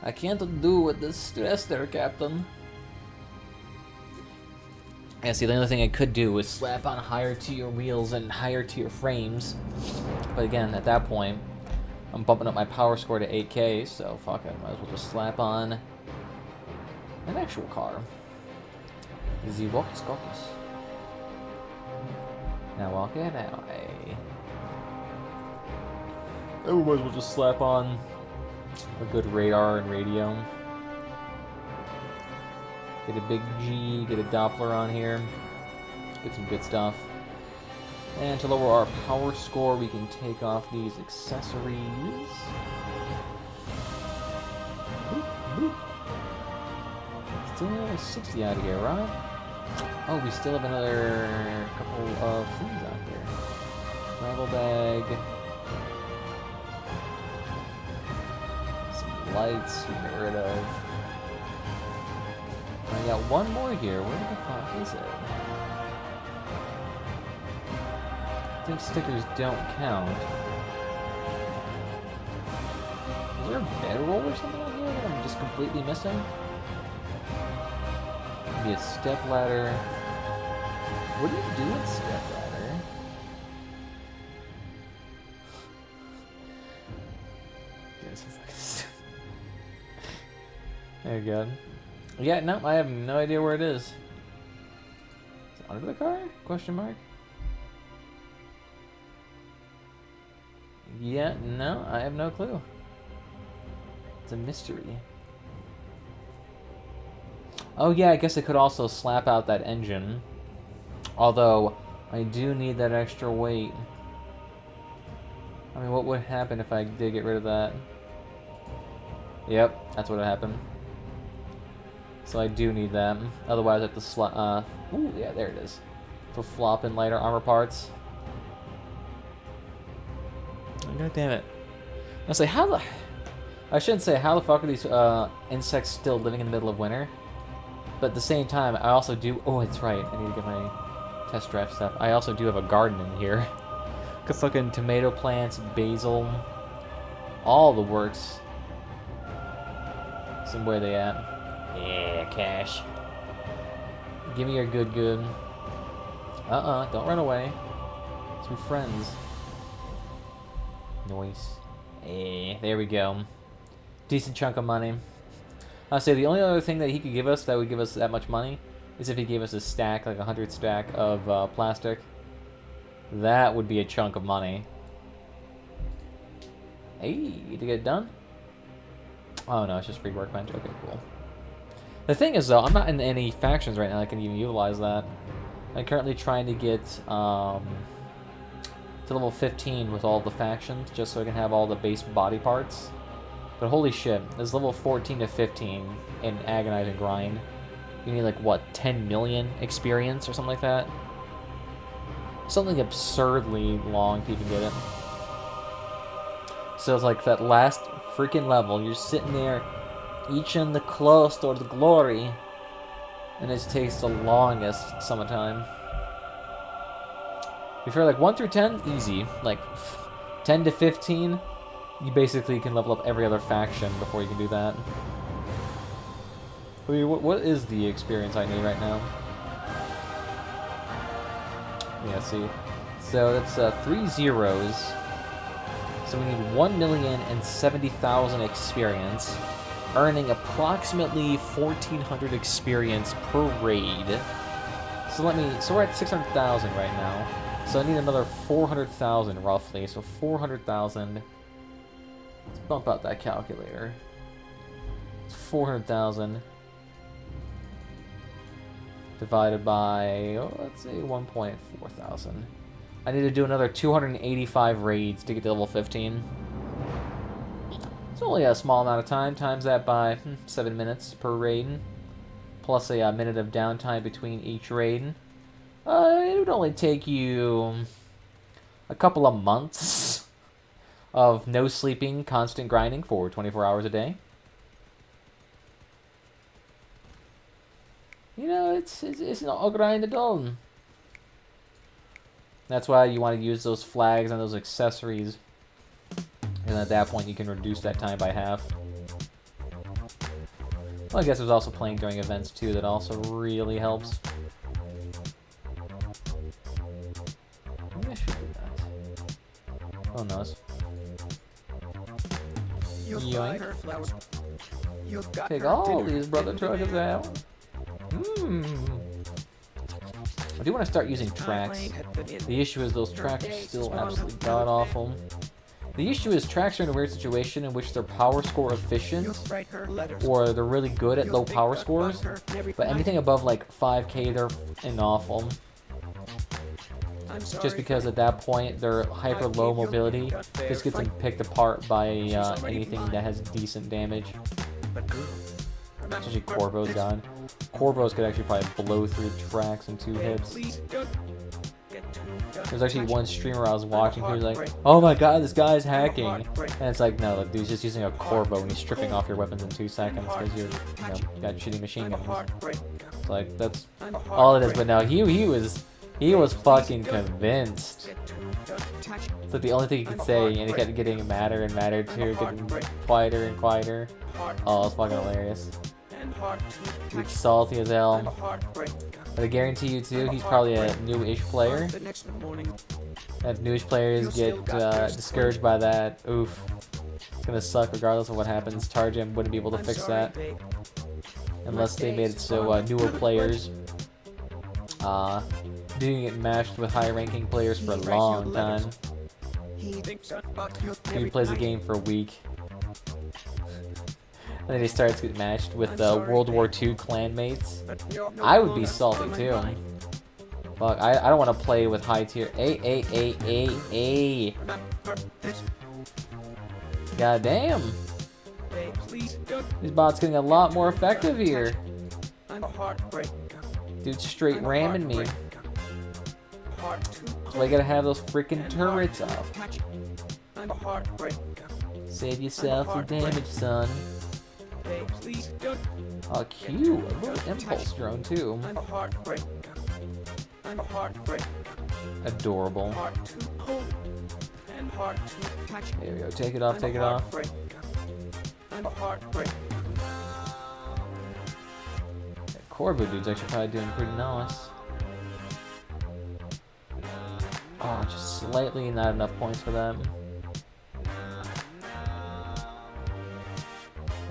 I can't do with this stress there, Captain. Yeah, see, the only thing I could do is slap on higher tier wheels and higher tier frames. But again, at that point, I'm bumping up my power score to 8k, so fuck it, might as well just slap on an actual car. The Walkus Caucus. Now walk it out, Otherwise, we'll just slap on a good radar and radio. Get a big G, get a Doppler on here. Get some good stuff. And to lower our power score, we can take off these accessories. Boop, boop. Still 60 out of here, right? Oh, we still have another couple of things out there. Travel bag. Some lights we get rid of. I got one more here. Where the fuck is it? I think stickers don't count. Is there a bedroll or something on here that I'm just completely missing? Maybe a step ladder. What do you do with step ladder? There you go. Yeah, no, I have no idea where it is. Is it under the car? Question mark? Yeah, no, I have no clue. It's a mystery. Oh yeah, I guess I could also slap out that engine. Although, I do need that extra weight. I mean, what would happen if I did get rid of that? Yep, that's what would happen. So I do need that. Otherwise, I have to ooh, yeah, there it is. To flop in lighter armor parts. God damn it. I say, how the... I shouldn't say, how the fuck are these insects still living in the middle of winter? But at the same time, I also do... Oh, it's right. I need to get my test drive stuff. I also do have a garden in here. Got fucking tomato plants, basil, all the works. So where they at? Yeah, cash. Give me your good. Don't run away. Let's be friends. Noise. Hey, there we go. Decent chunk of money. I'll say the only other thing that he could give us that would give us that much money is if he gave us a stack, like 100 stack of plastic. That would be a chunk of money. Hey, to get it done? Oh no, it's just free workbench. Okay, cool. The thing is though, I'm not in any factions right now that can even utilize that. I'm currently trying to get to level 15 with all the factions, just so I can have all the base body parts. But holy shit, this level 14 to 15 in Agonize and Grind you need like what, 10 million experience or something like that. Something absurdly long to even get it. So it's like that last freaking level, you're sitting there, eaching the close toward the glory, and it takes the longest summertime. If you're like 1 through 10, easy. Like 10 to 15, you basically can level up every other faction before you can do that. I mean, what is the experience I need right now? Yeah, see. So that's 3 zeros. So we need 1,070,000 experience, earning approximately 1,400 experience per raid. So we're at 600,000 right now. So I need another 400,000 roughly. So 400,000. Let's bump out that calculator. It's 400,000 divided by, let's say 1.4 thousand. I need to do another 285 raids to get to level 15. It's only a small amount of time. Times that by 7 minutes per raid, plus a minute of downtime between each raid. It would only take you a couple of months of no sleeping, constant grinding for 24 hours a day. You know, it's not a grind at all. That's why you want to use those flags and those accessories. And at that point, you can reduce that time by half. Well, I guess there's also playing during events, too, that also really helps. Maybe I should do that. Oh, no. Yoink. Take all these brother truckers out. I do want to start using tracks. The issue is those tracks are still absolutely god-awful. The issue is tracks are in a weird situation in which they're power score efficient, or they're really good at low power scores, but anything above like 5k, they're awful. Just because at that point, their hyper low mobility just gets them picked apart by anything that has decent damage. Especially Corvo's gone. Corvo's could actually probably blow through tracks in 2 hits. There's actually one streamer I was watching who was like, "Oh my god, this guy's hacking." And it's like, no, the dude's just using a Corvo and he's stripping off your weapons in 2 seconds because you got shitty machine guns. It's like, that's all it is. But no, he was fucking convinced. It's like the only thing he could say, and he kept getting madder and madder too, getting quieter and quieter. Oh, it's fucking hilarious. He's salty as hell. But I guarantee you too, he's probably a newish player. And newish players get discouraged by that. Oof. It's gonna suck regardless of what happens. Tarjam wouldn't be able to fix that. Unless they made it so newer players didn't get matched with high ranking players for a long time. Dude plays the game for a week. And then he starts to get matched with World War II clanmates. I would be salty too. Fuck, I don't want to play with high tier. God damn. These bots getting a lot more effective here. Dude's straight ramming me. So I gotta have those freaking turrets up. Save yourself the damage, son. Oh, cute. A little impulse drone, too. Adorable. There we go. Take it off, take it off. That Corvo dude's actually probably doing pretty nice. Oh, just slightly not enough points for that.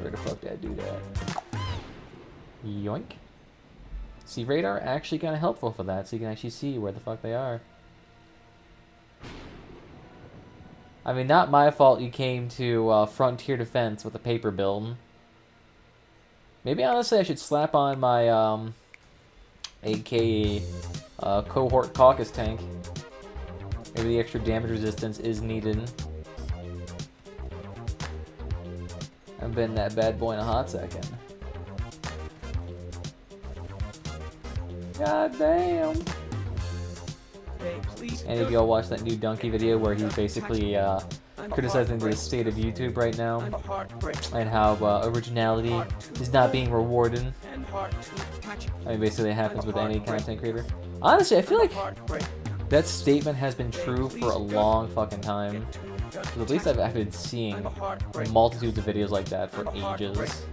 Where the fuck did I do that? Yoink. See, radar actually kind of helpful for that, so you can actually see where the fuck they are. I mean, not my fault you came to Frontier Defense with a paper build. Maybe honestly I should slap on my AK Cohort Caucus tank. Maybe the extra damage resistance is needed. I've been that bad boy in a hot second. God damn. And if y'all watch that new Donkey video where he's basically criticizing the state of YouTube right now and how originality is not being rewarded. I mean, basically it happens with any content creator. Honestly, I feel like that statement has been true for a long fucking time. At least I've been seeing multitudes of videos like that for ages.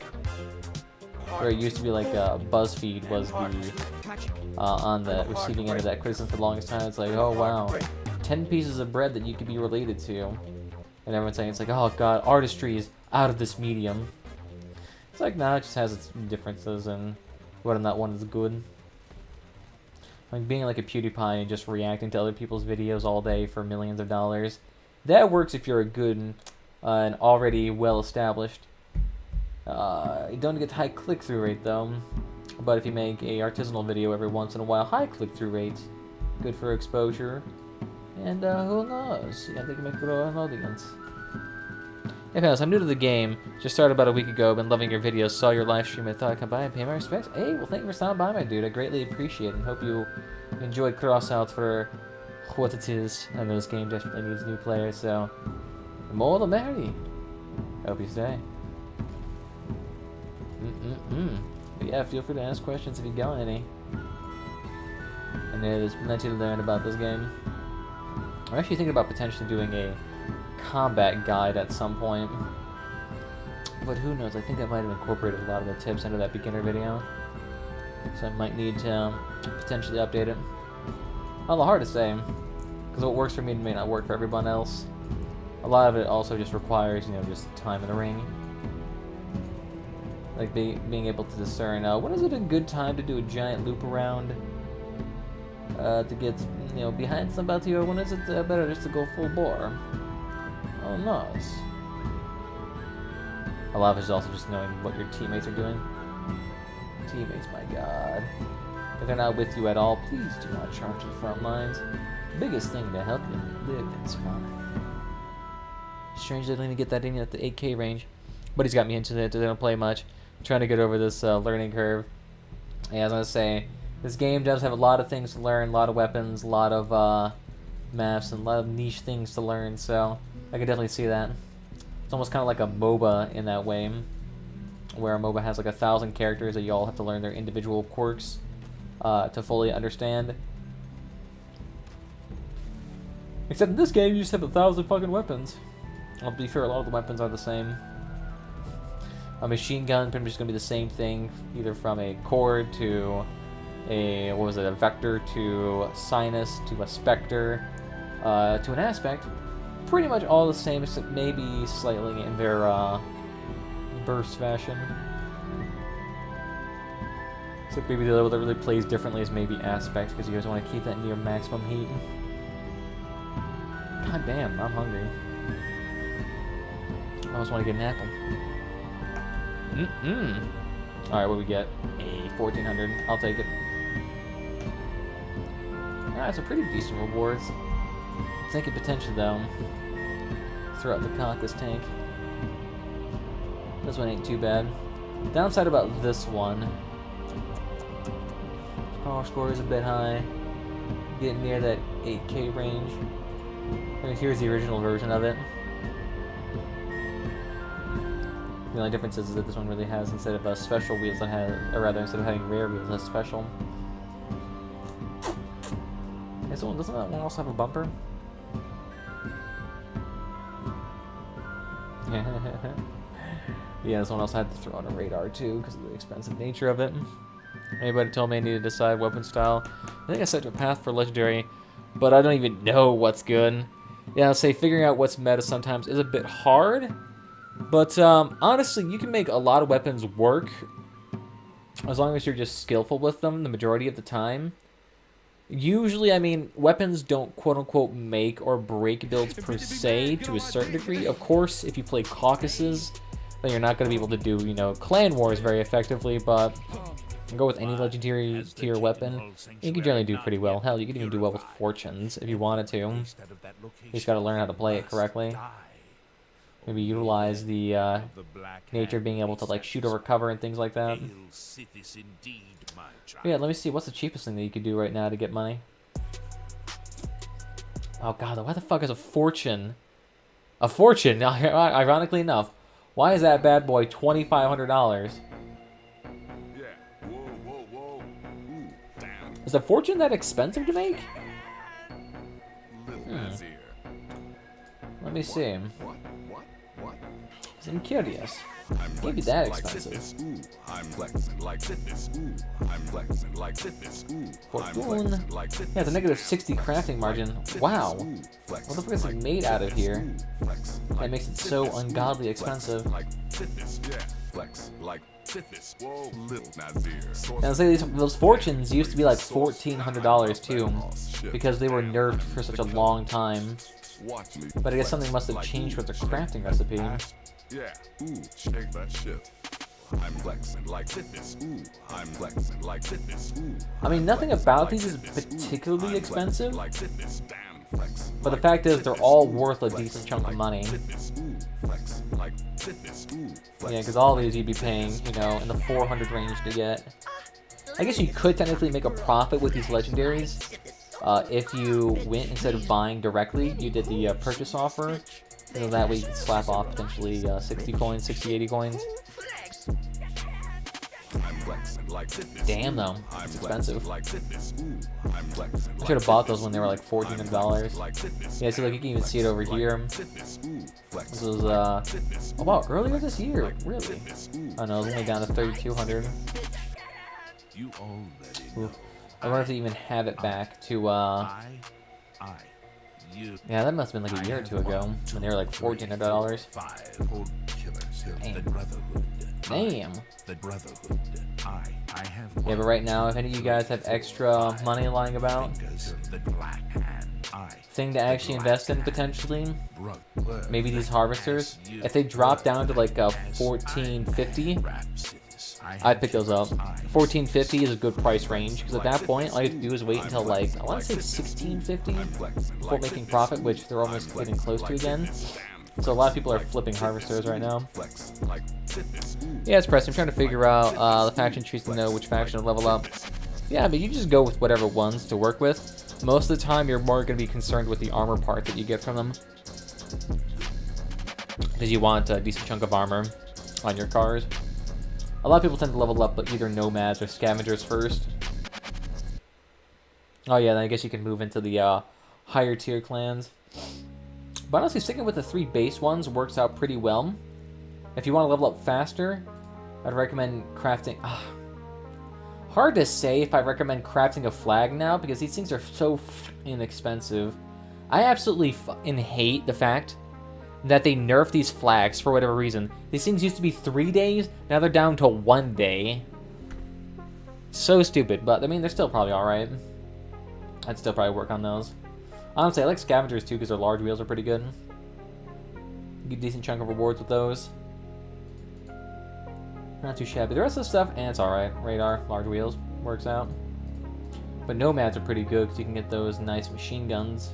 Where it used to be like BuzzFeed was the on the receiving end of that criticism for the longest time. It's like, oh wow, 10 pieces of bread that you could be related to. And everyone's saying, it's like, oh god, artistry is out of this medium. It's like, nah, it just has its differences, and whether or not one is good. Like being like a PewDiePie and just reacting to other people's videos all day for millions of dollars. That works if you're a good and already well-established. You don't get high click-through rate though. But if you make a artisanal video every once in a while, high click-through rate. Good for exposure. And who knows? Yeah, they can make grow an audience. Anyways, I'm new to the game. Just started about a week ago. Been loving your videos. Saw your live stream. I thought I'd come by and pay my respects. Hey, well, thank you for stopping by, my dude. I greatly appreciate it. And hope you enjoyed Crossout for what it is. I know this game desperately needs new players, so the more the merry. Hope you stay. But yeah, feel free to ask questions if you got any. And there's plenty to learn about this game. I'm actually thinking about potentially doing a combat guide at some point. But who knows, I think I might have incorporated a lot of the tips into that beginner video. So I might need to potentially update it. Well, hard to say, because what works for me may not work for everyone else. A lot of it also just requires, you know, just time in the ring. Like being able to discern, when is it a good time to do a giant loop around to get, you know, behind somebody, or when is it better just to go full bore? Oh, nice. A lot of it is also just knowing what your teammates are doing. Teammates, my god. If they're not with you at all, please do not charge to the front lines. Biggest thing to help you live and survive. Strange they didn't even get that in at the 8K range. But he's got me into it. They don't play much. I'm trying to get over this learning curve. Yeah, as I was saying, this game does have a lot of things to learn, a lot of weapons, a lot of maps, and a lot of niche things to learn, so I can definitely see that. It's almost kind of like a MOBA in that way, where a MOBA has like 1,000 characters that you all have to learn their individual quirks to fully understand. Except in this game, you just have 1,000 fucking weapons. I'll be fair, a lot of the weapons are the same. A machine gun pretty much is going to be the same thing, either from a cord to a, what was it, a vector to sinus to a specter to an aspect. Pretty much all the same, except maybe slightly in their burst fashion. Except maybe the level that really plays differently is maybe aspect, because you guys want to keep that near maximum heat. God damn, I'm hungry. I almost want to get an apple. Alright, what do we get? A 1400. I'll take it. Alright, so pretty decent rewards. I'm thinking potentially, though, throw out the caucus tank. This one ain't too bad. Downside about this one. Power score is a bit high. Getting near that 8K range. I mean, here's the original version of it. The only difference is that this one really has, instead of special wheels, that has, or rather, instead of having rare wheels, it has special. Okay, so doesn't that one also have a bumper? Yeah, this one also had to throw on a radar too, because of the expensive nature of it. Anybody told me I need to decide weapon style? I think I set a path for legendary, but I don't even know what's good. Yeah, I'll say figuring out what's meta sometimes is a bit hard. But honestly, you can make a lot of weapons work as long as you're just skillful with them the majority of the time. Usually, I mean, weapons don't quote-unquote make or break builds per se to a certain degree. Of course, if you play caucuses, then you're not going to be able to do, you know, clan wars very effectively, but go with any legendary tier weapon, you can generally do pretty well. Hell, you can even do well with fortunes if you wanted to. You just got to learn how to play it correctly. Maybe utilize the nature of being able to like shoot over cover and things like that. Yeah, let me see. What's the cheapest thing that you could do right now to get money? Oh god, why the fuck is a fortune? A fortune, ironically enough. Why is that bad boy $2,500? Is a fortune that expensive to make? Let me see. I'm curious. Maybe that expensive. Fortune. Yeah, it's a negative 60 crafting margin. Wow. What the fuck is it made out of here? That makes it so ungodly expensive. And I'll say those fortunes used to be like $1,400 too, because they were nerfed for such a long time. But I guess something must have changed with the crafting recipe. Yeah, shake that shit. I'm flexing like fitness. I'm flexing like fitness. I mean, nothing about these is particularly expensive, but the fact is they're all worth a decent chunk of money. Yeah, because all these you'd be paying, you know, in the 400 range to get. I guess you could technically make a profit with these legendaries if you went, instead of buying directly, you did the purchase offer. So that way you can slap off potentially 60 coins, 60, 80 coins. Damn though, it's expensive. I should have bought those when they were like $1,400. Yeah, so like you can even see it over here. This was oh wow, earlier this year, really? Oh no, it was only down to 3,200. I wonder if they even have it back to yeah, that must have been like a year or two ago when they were like $1,400. Damn. Yeah, but right now, if any of you guys have extra money lying about, thing to actually invest in potentially, maybe these harvesters, if they drop down to like $1,450, I'd pick those up. $1,450 is a good price range, because at that point, all you have to do is wait until like, I want to say $1,650 before making profit, which they're almost getting close to again. So a lot of people are flipping harvesters right now. Yeah, it's Preston. I'm trying to figure out the faction trees to know which faction to level up. Yeah, but you just go with whatever ones to work with. Most of the time, you're more going to be concerned with the armor part that you get from them, because you want a decent chunk of armor on your cars. A lot of people tend to level up either nomads or scavengers first. Oh yeah, then I guess you can move into the higher tier clans. But honestly, sticking with the 3 base ones works out pretty well. If you want to level up faster, I'd recommend crafting... hard to say if I recommend crafting a flag now, because these things are so inexpensive. I absolutely hate the fact that they nerf these flags for whatever reason. These things used to be 3 days, now they're down to 1 day. So stupid, but I mean, they're still probably alright. I'd still probably work on those. Honestly, I like scavengers too, because their large wheels are pretty good. You get a decent chunk of rewards with those. Not too shabby. The rest of the stuff, it's alright. Radar, large wheels, works out. But nomads are pretty good, because you can get those nice machine guns.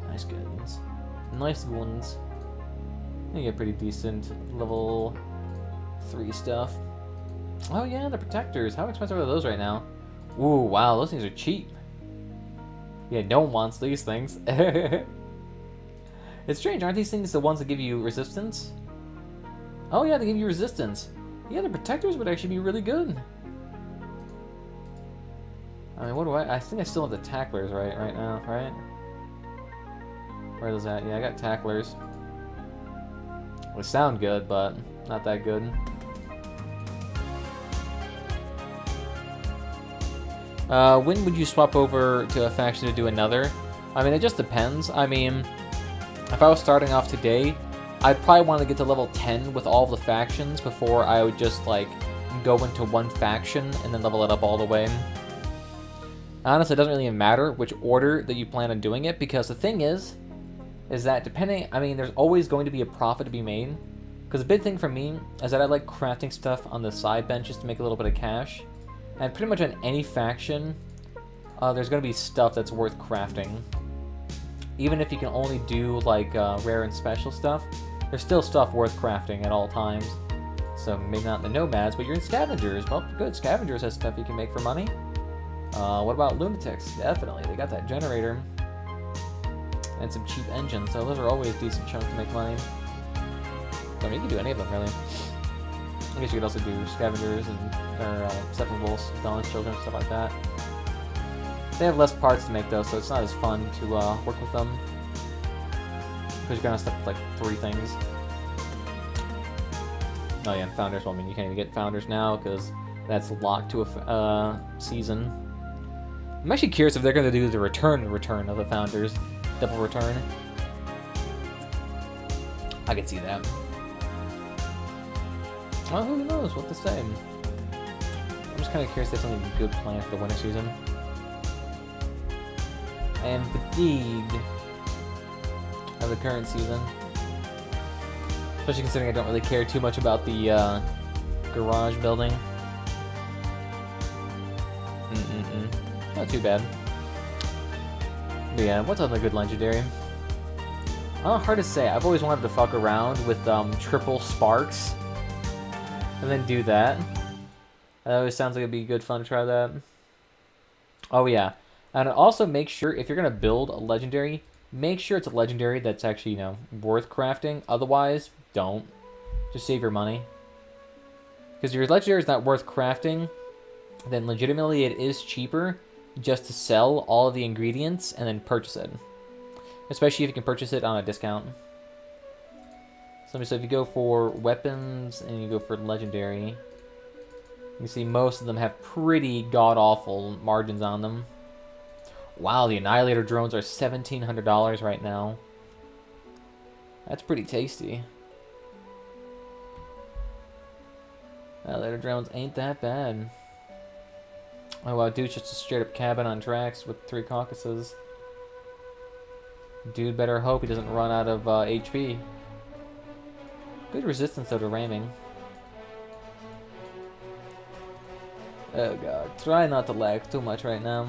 Nice guns. Nice ones. You get pretty decent level 3 stuff. Oh yeah, the protectors. How expensive are those right now? Ooh, wow, those things are cheap. Yeah, no one wants these things. It's strange, aren't these things the ones that give you resistance? Oh yeah, they give you resistance. Yeah, the protectors would actually be really good. I mean, what do I think I still have the tacklers right now, right? Where is that? Yeah, I got tacklers. They sound good, but not that good. When would you swap over to a faction to do another? I mean, it just depends. I mean, if I was starting off today, I'd probably want to get to level 10 with all of the factions before I would just, like, go into one faction and then level it up all the way. Honestly, it doesn't really matter which order that you plan on doing it, because the thing is that depending, I mean, there's always going to be a profit to be made. Because the big thing for me is that I like crafting stuff on the side benches to make a little bit of cash. And pretty much on any faction, there's going to be stuff that's worth crafting. Even if you can only do, like, rare and special stuff, there's still stuff worth crafting at all times. So maybe not in the nomads, but you're in scavengers. Well, good. Scavengers has stuff you can make for money. What about lunatics? Definitely, they got that generator and some cheap engines. So those are always decent chunks to make money. I mean, you can do any of them really. I guess you could also do scavengers and or separables, Dawn's children, stuff like that. They have less parts to make though, so it's not as fun to work with them. Because you're gonna stuck with like 3 things. Oh yeah, and founders. Well, I mean, you can't even get founders now because that's locked to a season. I'm actually curious if they're gonna do the return of the founders, double return. I could see that. Well, who knows what to say. I'm just kind of curious if there's something good planned for the winter season. I am fatigued of the current season. Especially considering I don't really care too much about the garage building. Not too bad. But yeah, what's on the good legendary? Hard to say. I've always wanted to fuck around with triple sparks. And then do that. That always sounds like it'd be good fun to try that. Oh yeah. And also make sure, if you're going to build a legendary, make sure it's a legendary that's actually, you know, worth crafting. Otherwise, don't. Just save your money. Because if your legendary is not worth crafting, then legitimately it is cheaper just to sell all of the ingredients and then purchase it. Especially if you can purchase it on a discount. So if you go for weapons and you go for legendary, you can see most of them have pretty god-awful margins on them. Wow, the Annihilator drones are $1,700 right now. That's pretty tasty. Annihilator drones ain't that bad. Oh wow, dude's just a straight up cabin on tracks with 3 caucuses. Dude better hope he doesn't run out of HP. Good resistance though to ramming. Oh god, try not to lag too much right now.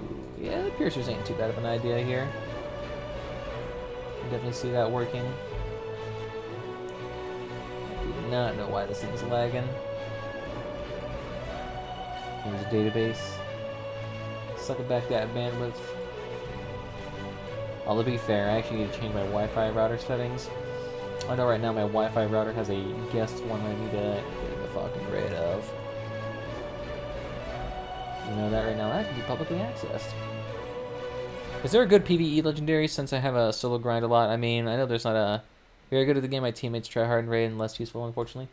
Ooh, yeah, the piercers ain't too bad of an idea here. I definitely see that working. I do not know why this thing's lagging. Here's a database. Sucking back that bandwidth. Although to be fair, I actually need to change my Wi-Fi router settings. I know right now my Wi-Fi router has a guest one I need to get the fucking rid of. You know that right now, that can be publicly accessed. Is there a good PvE legendary since I have a solo grind a lot? I mean, I know there's not a very good at the game. My teammates try hard and raid and less useful, unfortunately.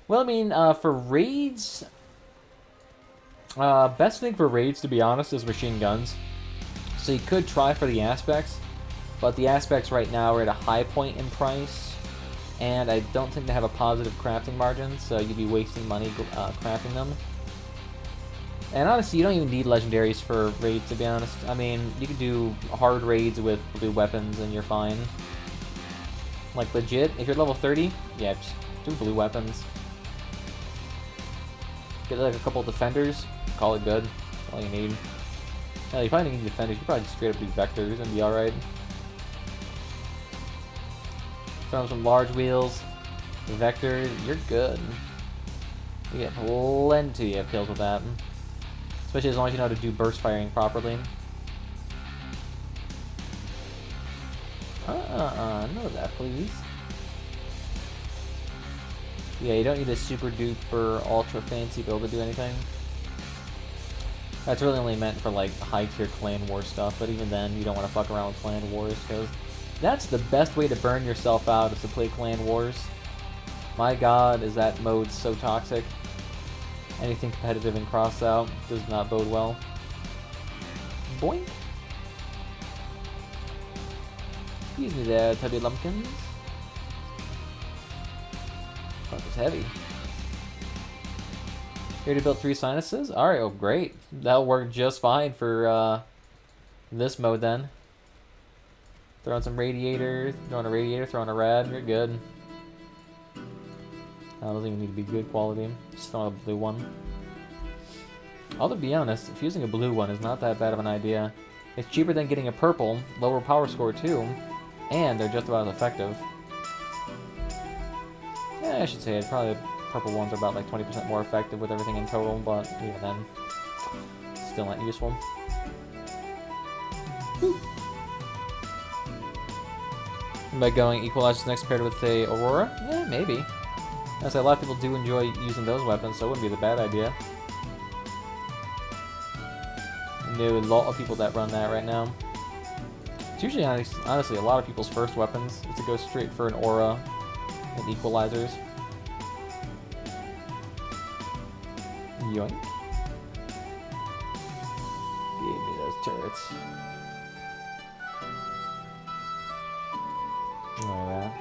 Well, I mean, for raids, best thing for raids, to be honest, is machine guns. So you could try for the aspects. But the aspects right now are at a high point in price, and I don't think they have a positive crafting margin, so you'd be wasting money crafting them. And honestly, you don't even need legendaries for raids, to be honest. I mean, you can do hard raids with blue weapons and you're fine. Like, legit, if you're level 30, yeah, just do blue weapons. Get like a couple defenders, call it good. That's all you need. Hell, you probably need defenders, you probably just straight up do vectors and be alright. Throw some large wheels, vectors, you're good. You get plenty of kills with that. Especially as long as you know how to do burst firing properly. None of that, please. Yeah, you don't need a super duper ultra fancy build to do anything. That's really only meant for like high tier clan war stuff, but even then you don't want to fuck around with clan wars because that's the best way to burn yourself out is to play clan wars. My god, is that mode so toxic. Anything competitive in Crossout does not bode well. Boink. Excuse me there, Tubby Lumpkins. Fuck, it's heavy. Here to build 3 sinuses? Alright, oh great. That'll work just fine for this mode then. Throw on some radiators, throw on a radiator, throw on a rad, you're good. Doesn't even need to be good quality. Just throw on a blue one. Although to be honest, if using a blue one is not that bad of an idea. It's cheaper than getting a purple, lower power score too. and they're just about as effective. Yeah, I should say it. Probably the purple ones are about like 20% more effective with everything in total, but even then, still not useful. Woo. By going Equalizer's next paired with a Aurora? Yeah, maybe. As a lot of people do enjoy using those weapons, so it wouldn't be the bad idea. I know a lot of people that run that right now. It's usually, honestly, a lot of people's first weapons is to go straight for an Aura and Equalizers. Yoink. Give me those turrets. Alright.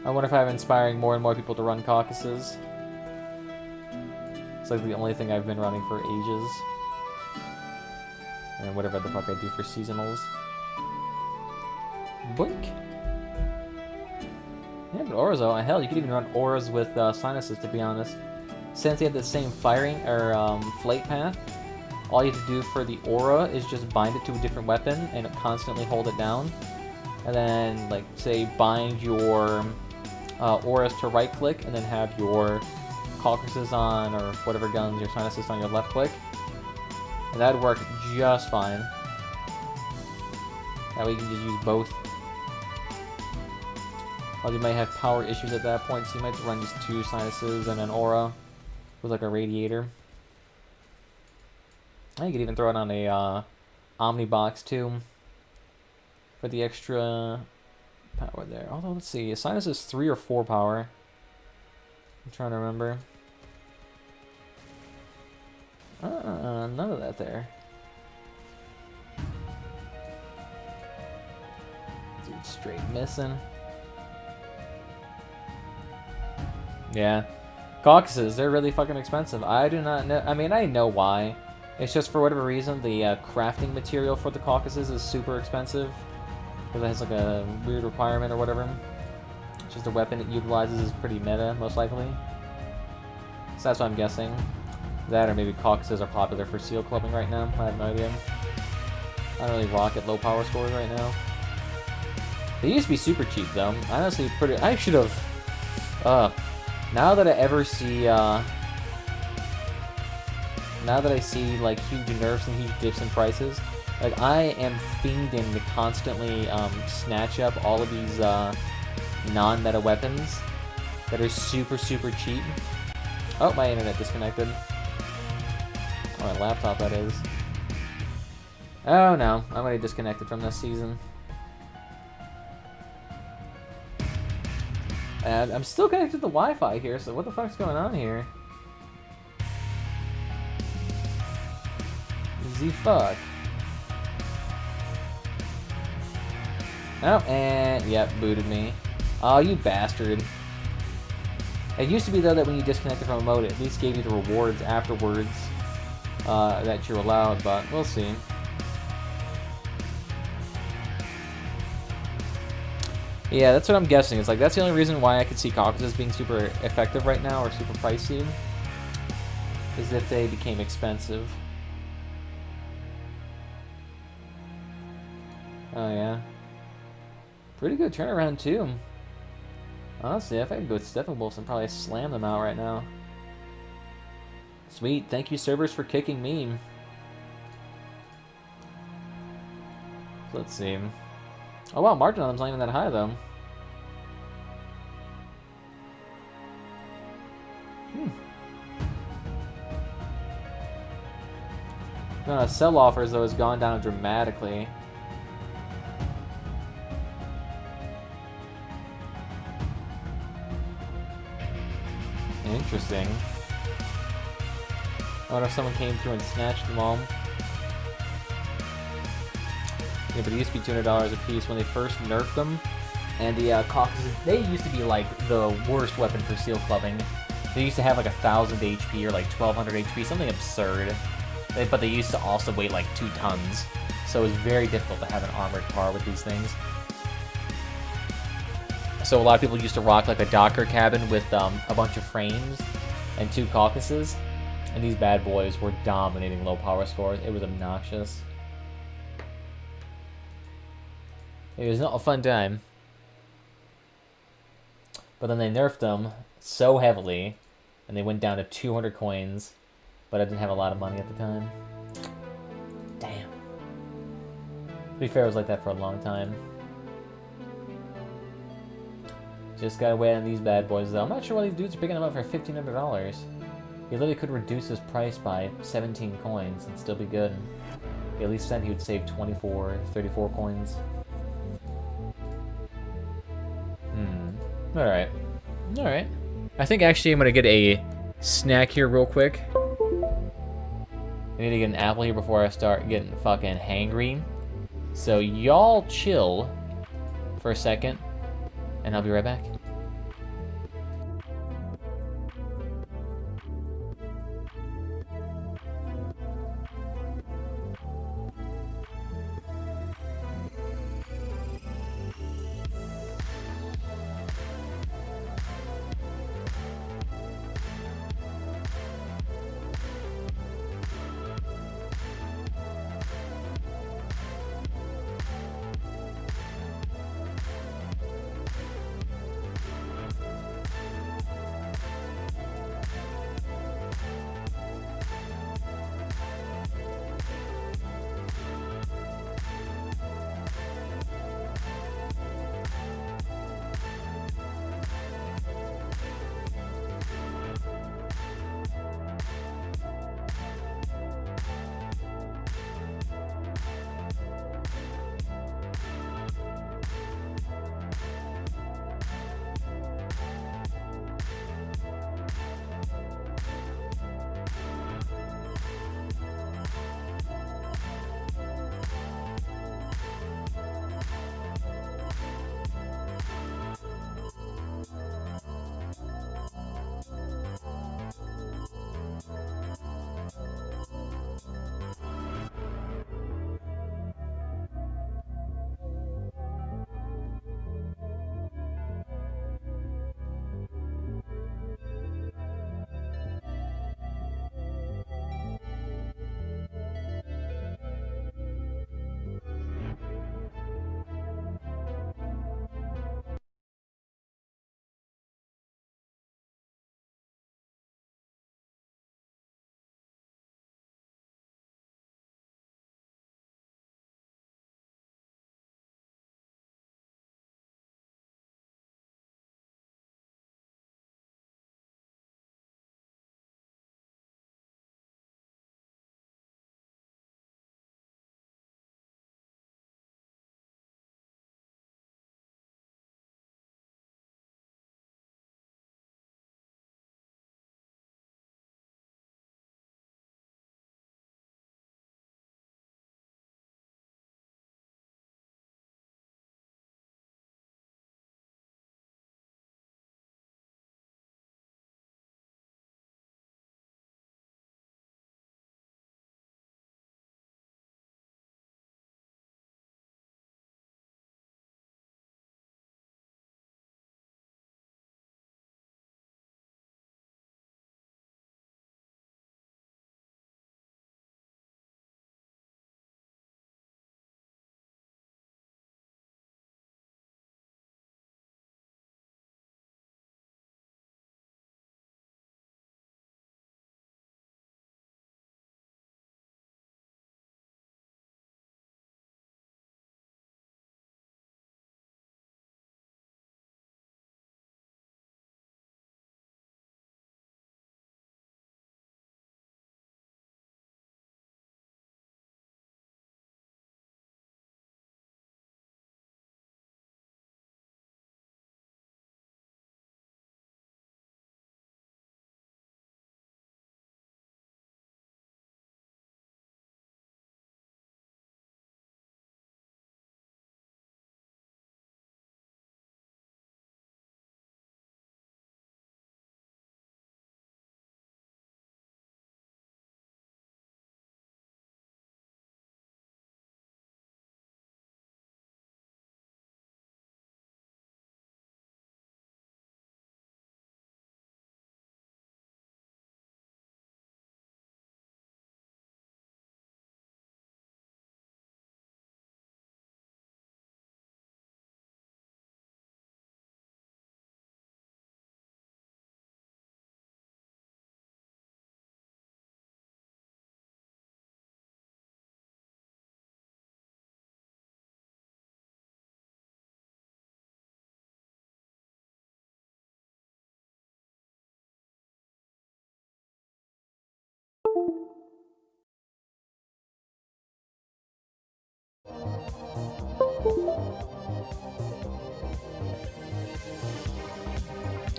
I wonder if I'm inspiring more and more people to run caucuses. It's like the only thing I've been running for ages. And whatever the fuck I do for seasonals. Boink! Yeah, but auras though, hell, you could even run auras with sinuses, to be honest. Since they have the same firing, or flight path, all you have to do for the aura is just bind it to a different weapon and constantly hold it down. And then, like, say, bind your auras to right click, and then have your caucuses on, or whatever guns, your sinuses on your left click. And that would work just fine. That way you can just use both. Well, you might have power issues at that point, so you might run just 2 sinuses and an aura with like a radiator. And you could even throw it on a Omnibox too for the extra power there. Although, let's see, a sinus is 3 or 4 power. I'm trying to remember. None of that there. Dude, straight missing. Yeah. Caucuses, they're really fucking expensive. I do not know. I mean, I know why. It's just for whatever reason, the crafting material for the caucuses is super expensive. Because it has like a weird requirement or whatever. It's just the weapon it utilizes is pretty meta, most likely. So that's what I'm guessing. That or maybe caucuses are popular for seal clubbing right now. I have no idea. I don't really rock at low power scores right now. They used to be super cheap though. Honestly, pretty. I should have. Now that I ever see, now that I see like huge nerfs and huge dips in prices, like I am fiending to constantly snatch up all of these non-meta weapons that are super cheap. Oh, my internet disconnected. Oh, my laptop, that is. Oh no, I'm already disconnected from this season. And I'm still connected to the Wi-Fi here, so what the fuck's going on here? The fuck? Oh, and yep, booted me. Oh, you bastard. It used to be though that when you disconnected from a mode, it at least gave you the rewards afterwards that you're allowed, but we'll see. Yeah, that's what I'm guessing. It's like that's the only reason why I could see caucuses being super effective right now or super pricey, is if they became expensive. Oh yeah, pretty good turnaround too. Honestly, if I could go with Steppenwolves and probably slam them out right now. Sweet, thank you servers for kicking me. So let's see. Oh wow, margin on them's not even that high though. No, sell offers though has gone down dramatically. Interesting. I wonder if someone came through and snatched them all. Yeah, but it used to be $200 a piece when they first nerfed them. And the caucuses, they used to be like the worst weapon for seal clubbing. They used to have like 1,000 HP or like 1,200 HP, something absurd. But they used to also weigh like 2 tons. So it was very difficult to have an armored car with these things. So a lot of people used to rock like a Docker cabin with a bunch of frames and 2 caucuses. And these bad boys were dominating low power scores. It was obnoxious. It was not a fun time. But then they nerfed them so heavily, and they went down to 200 coins, but I didn't have a lot of money at the time. Damn. To be fair, it was like that for a long time. Just gotta wait on these bad boys, though. I'm not sure why these dudes are picking them up for $1,500. He literally could reduce his price by 17 coins and still be good. At least then he would save 24, 34 coins. Alright. Alright. I think actually I'm gonna get a snack here real quick. I need to get an apple here before I start getting fucking hangry. So y'all chill for a second, and I'll be right back.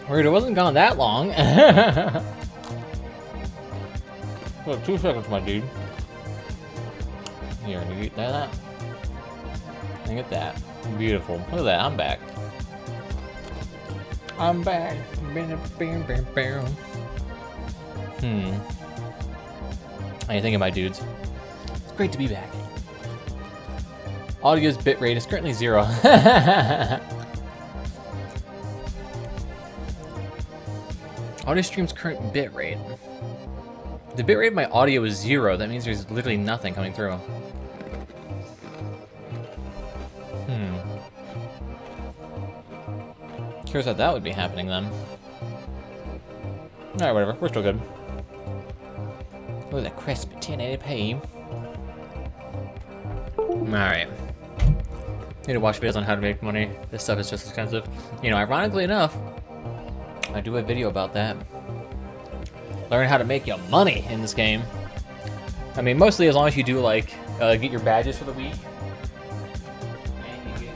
Weird, it wasn't gone that long. Well, 2 seconds, my dude. Here, you get that? Look at that. Beautiful. Look at that, I'm back. I'm back. How you thinking, my dudes? It's great to be back. Audio's bitrate is currently 0. Audio stream's current bitrate. The bitrate of my audio is 0. That means there's literally nothing coming through. Curious how that would be happening then. Alright, whatever. We're still good. Look at that crisp 1080p. Alright. Need to watch videos on how to make money. This stuff is just expensive. You know, ironically enough, I do a video about that. Learn how to make your money in this game. I mean, mostly as long as you do, like, get your badges for the week. And you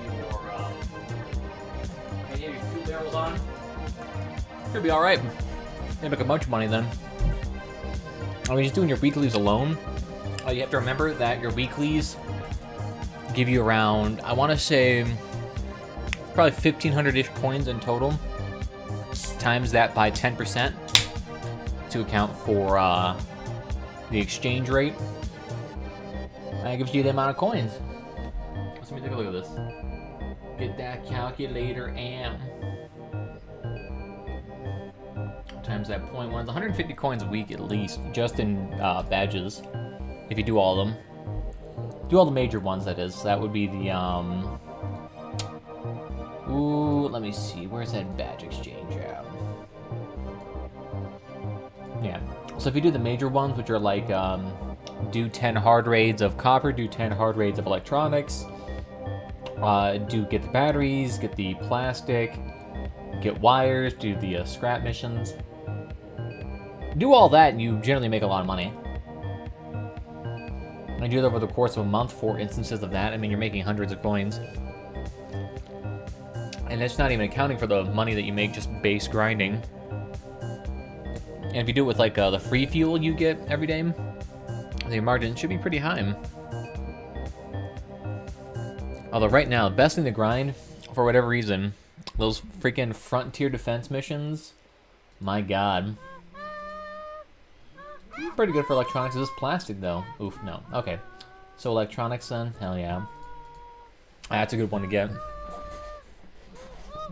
get your fuel barrels on. Should be alright. You make a bunch of money then. I mean, just doing your weeklies alone, you have to remember that your weeklies give you around, I want to say, probably 1,500-ish coins in total. Times that by 10% to account for the exchange rate. And it gives you the amount of coins. Let me take a look at this. Get that calculator and times that 0.1. It's 150 coins a week at least, just in badges. If you do all of them. Do all the major ones, that is. That would be the, ooh, let me see. Where's that badge exchange at? Yeah. So if you do the major ones, which are like, do 10 hard raids of copper, do 10 hard raids of electronics, get the batteries, get the plastic, get wires, do the scrap missions. Do all that and you generally make a lot of money. I do it over the course of a month, 4 instances of that. I mean, you're making hundreds of coins. And that's not even accounting for the money that you make just base grinding. And if you do it with, like, the free fuel you get every day, the margin should be pretty high. Although right now, the best thing to grind, for whatever reason, those freaking frontier defense missions, my god. Pretty good for electronics. Is this plastic, though? Oof, no. Okay. So electronics, then? Hell yeah. That's a good one to get.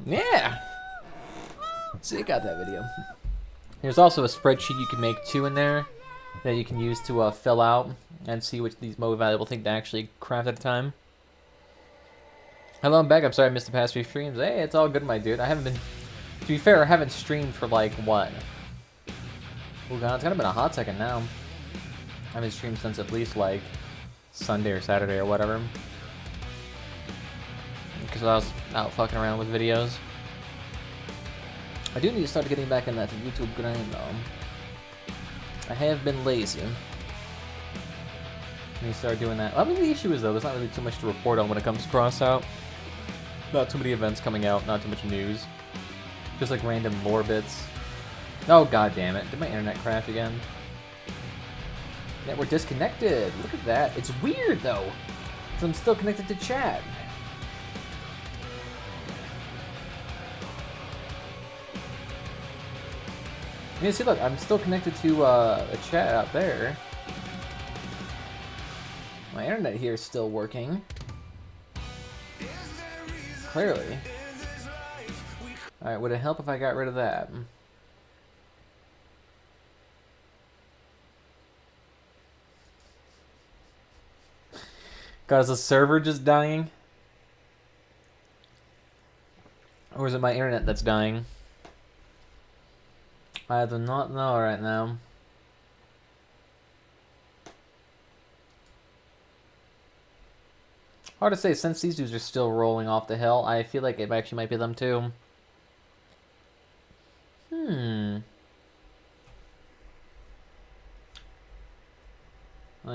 Yeah! See, I got that video. There's also a spreadsheet you can make, too, in there that you can use to fill out and see which these most valuable things to actually craft at a time. Hello, I'm back. I'm sorry I missed the past few streams. Hey, it's all good, my dude. I haven't been... To be fair, I haven't streamed for, like, what? Oh god, it's kind of been a hot second now. I haven't streamed since at least, like, Sunday or Saturday or whatever. Because I was out fucking around with videos. I do need to start getting back in that YouTube grind, though. I have been lazy. I need to start doing that. I mean, the issue is, though, there's not really too much to report on when it comes to Crossout. Not too many events coming out, not too much news. Just, like, random lore bits. Oh, god damn it. Did my internet crash again? Yeah, we're disconnected. Look at that. It's weird, though. Because I'm still connected to chat. You see, look, I'm still connected to a chat out there. My internet here is still working. Clearly. Alright, would it help if I got rid of that? God, is the server just dying? Or is it my internet that's dying? I do not know right now. Hard to say, since these dudes are still rolling off the hill, I feel like it actually might be them too. Let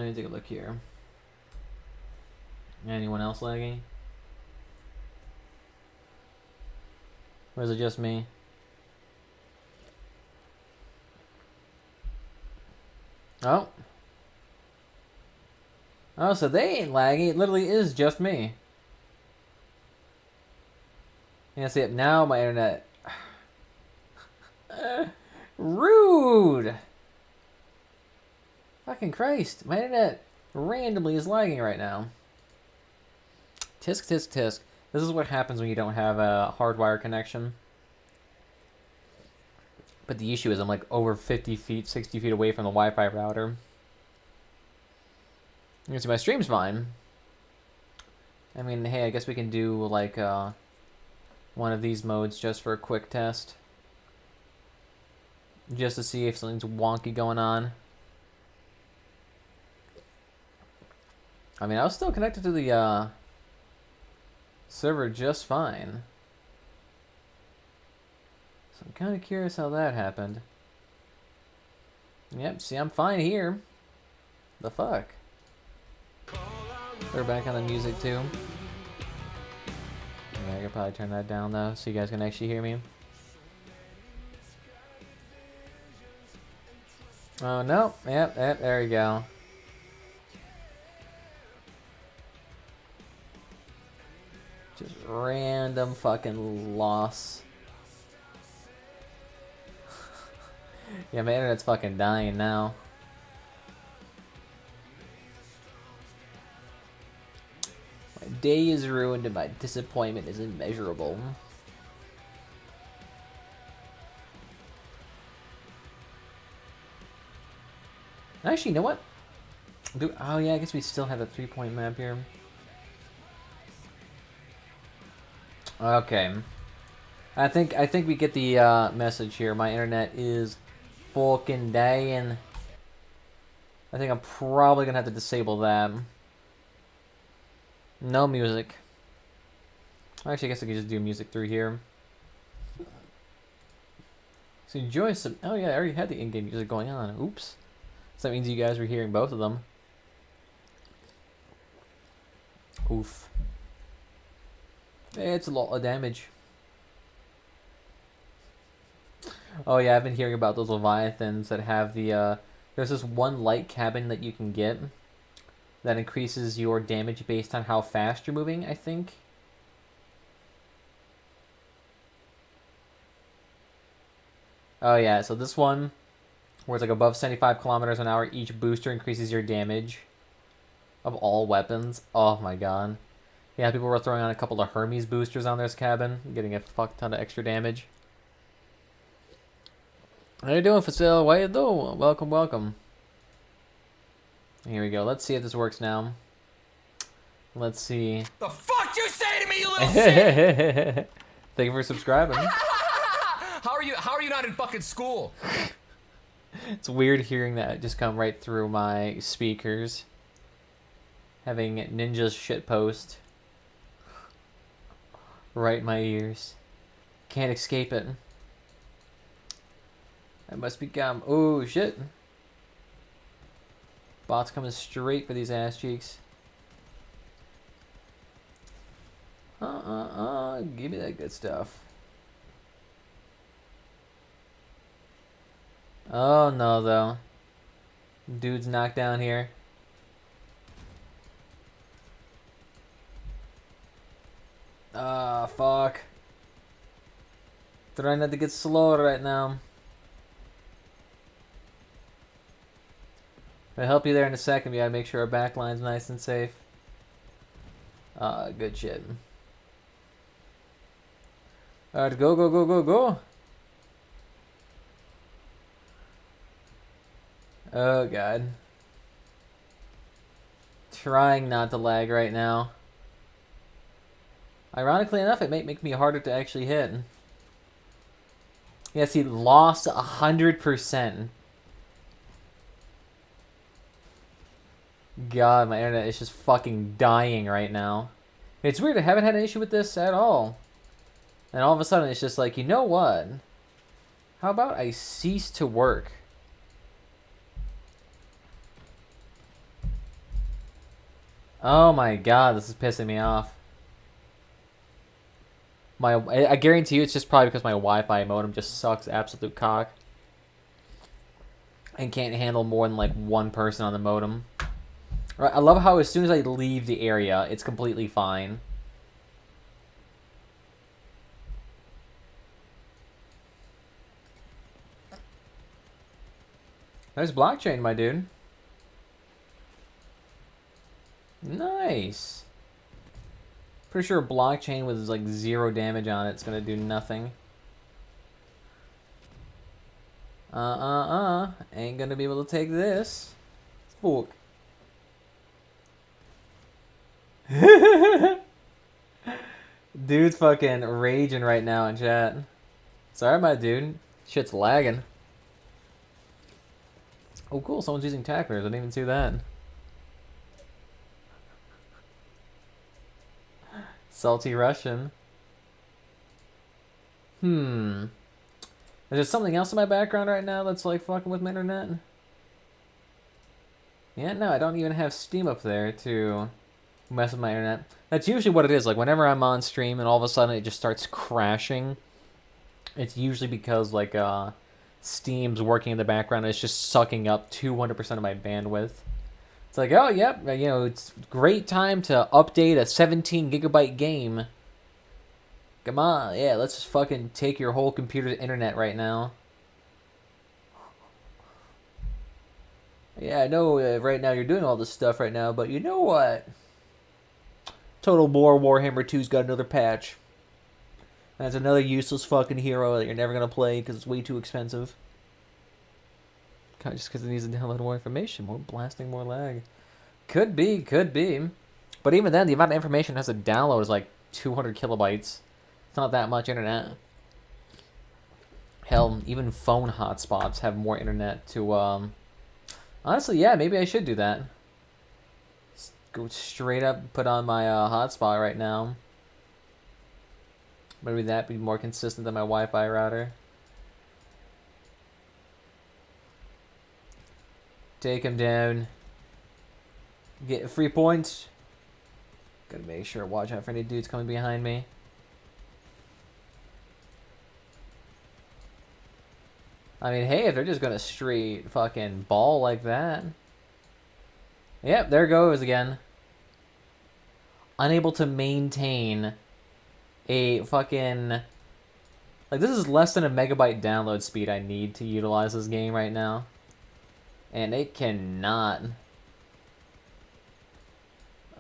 me take a look here. Anyone else lagging? Or is it just me? Oh. Oh, so they ain't lagging. It literally is just me. Yeah, see, now my internet... Rude! Fucking Christ. My internet randomly is lagging right now. Tisk, tisk, tisk. This is what happens when you don't have a hardwire connection. But the issue is I'm like over 50 feet, 60 feet away from the Wi-Fi router. You can see my stream's fine. I mean, hey, I guess we can do like one of these modes just for a quick test. Just to see if something's wonky going on. I mean, I was still connected to the server just fine. So I'm kind of curious how that happened. Yep, see, I'm fine here. The fuck? We're back on the music too. Yeah, I could probably turn that down though, so you guys can actually hear me. Oh no, yep, there we go. Just random fucking loss. Yeah, my internet's fucking dying now. My day is ruined and my disappointment is immeasurable. Actually, you know what? Oh yeah, I guess we still have a 3-point map here. Okay. I think we get the message here. My internet is fucking dying. I think I'm probably gonna have to disable that. No music. Actually, I guess I could just do music through here. So enjoy some... Oh yeah, I already had the in-game music going on. Oops. So that means you guys were hearing both of them. Oof. It's a lot of damage. Oh yeah, I've been hearing about those Leviathans that have the, there's this one light cabin that you can get that increases your damage based on how fast you're moving, I think. Oh yeah, so this one, where it's like above 75 kilometers an hour, each booster increases your damage of all weapons. Oh my god. Yeah, people were throwing on a couple of Hermes boosters on this cabin, getting a fuck ton of extra damage. How you doing, Facil? How you doing? Welcome, welcome. Here we go. Let's see if this works now. Let's see. The fuck you say to me, you little shit? Thank you for subscribing. How are you not in fucking school? It's weird hearing that just come right through my speakers. Having Ninja's shitpost right in my ears. Can't escape it. I must become... Oh, shit. Bots coming straight for these ass cheeks. Give me that good stuff. Oh, no, though. Dude's knocked down here. Ah, fuck. Trying not to get slower right now. I'll help you there in a second. We gotta make sure our backline's nice and safe. Good shit. Alright, go, go, go, go, go. Oh, God. Trying not to lag right now. Ironically enough, it may make me harder to actually hit. Yeah, see, lost 100%. God, my internet is just fucking dying right now. It's weird, I haven't had an issue with this at all. And all of a sudden, it's just like, you know what? How about I cease to work? Oh my god, this is pissing me off. I guarantee you it's just probably because my Wi-Fi modem just sucks absolute cock. and can't handle more than like one person on the modem. I love how as soon as I leave the area, it's completely fine. There's blockchain, my dude. Nice. Pretty sure blockchain with like 0 damage on it's gonna do nothing. Ain't gonna be able to take this. Fuck. Dude's fucking raging right now in chat. Sorry, my dude. Shit's lagging. Oh, cool. Someone's using tacklers. I didn't even see that. Salty Russian. Is there something else in my background right now that's like fucking with my internet? Yeah, no, I don't even have Steam up there to mess with my internet. That's usually what it is. Like, whenever I'm on stream and all of a sudden it just starts crashing, it's usually because, like, Steam's working in the background and it's just sucking up 200% of my bandwidth. It's like, oh, yep, you know, it's a great time to update a 17 gigabyte game. Come on, yeah, let's just fucking take your whole computer's internet right now. Yeah, I know right now you're doing all this stuff right now, but you know what? Total War Warhammer 2's got another patch. That's another useless fucking hero that you're never going to play because it's way too expensive. Just because it needs to download more information. More blasting, more lag. Could be, could be. But even then, the amount of information it has to download is like 200 kilobytes. It's not that much internet. Hell, even phone hotspots have more internet to, Honestly, yeah, maybe I should do that. Just go straight up, put on my hotspot right now. Maybe that'd be more consistent than my Wi-Fi router. Take him down. Get 3 points. Gotta make sure, watch out for any dudes coming behind me. I mean, hey, if they're just gonna straight fucking ball like that. Yep, there goes again. Unable to maintain a fucking... Like, this is less than a megabyte download speed I need to utilize this game right now. And it cannot.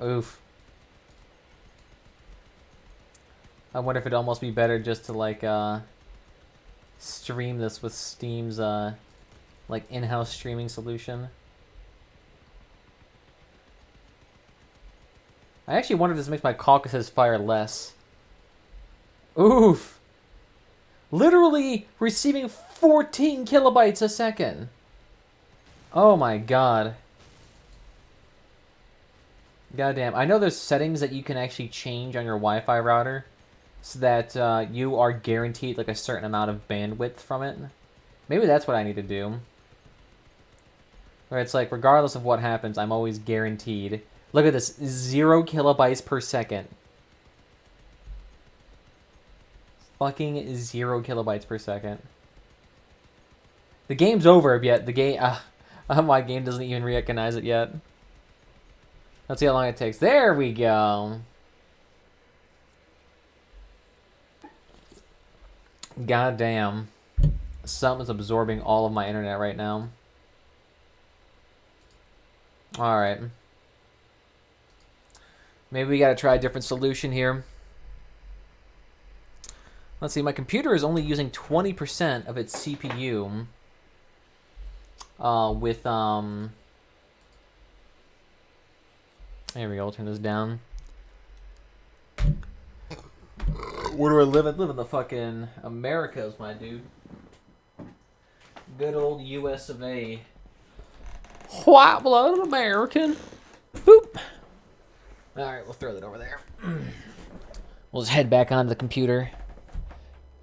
Oof. I wonder if it'd almost be better just to, like, stream this with Steam's, like, in-house streaming solution. I actually wonder if this makes my Caucasus fire less. Oof. Literally receiving 14 kilobytes a second. Oh my god. Goddamn. I know there's settings that you can actually change on your Wi-Fi router so that you are guaranteed like a certain amount of bandwidth from it. Maybe that's what I need to do. Where it's like, regardless of what happens, I'm always guaranteed. Look at this, 0 kilobytes per second. Fucking 0 kilobytes per second. The game's over, yet the game... my game doesn't even recognize it yet. Let's see how long it takes. There we go. God damn. Something's absorbing all of my internet right now. Alright. Maybe we gotta try a different solution here. Let's see, my computer is only using 20% of its CPU. There we go, I'll turn this down. Where do I live? I live in the fucking Americas, my dude. Good old US of A. White-blooded American. Boop. Alright, we'll throw that over there. We'll just head back onto the computer.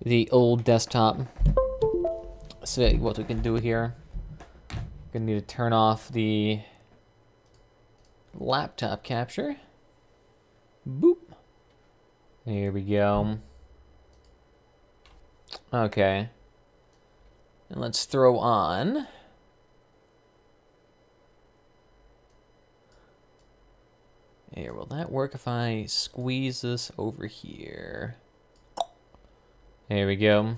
The old desktop. See what we can do here. Gonna need to turn off the laptop capture. Boop. Here we go. Okay. And let's throw on Here, will that work if I squeeze this over here? There we go.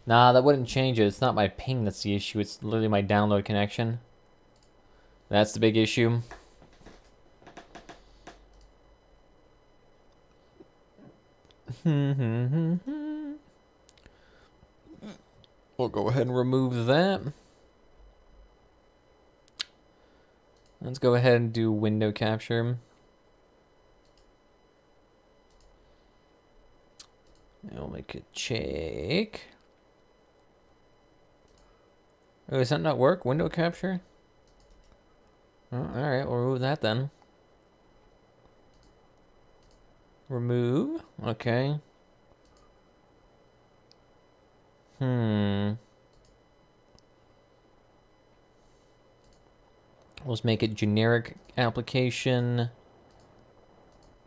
Nah, that wouldn't change it. It's not my ping that's the issue. It's literally my download connection. That's the big issue. We'll go ahead and remove that. Let's go ahead and do window capture. And we'll make it check. Oh, does that not work? Window capture? Oh, alright, we'll remove that then. Remove. Okay. Let's make it generic application.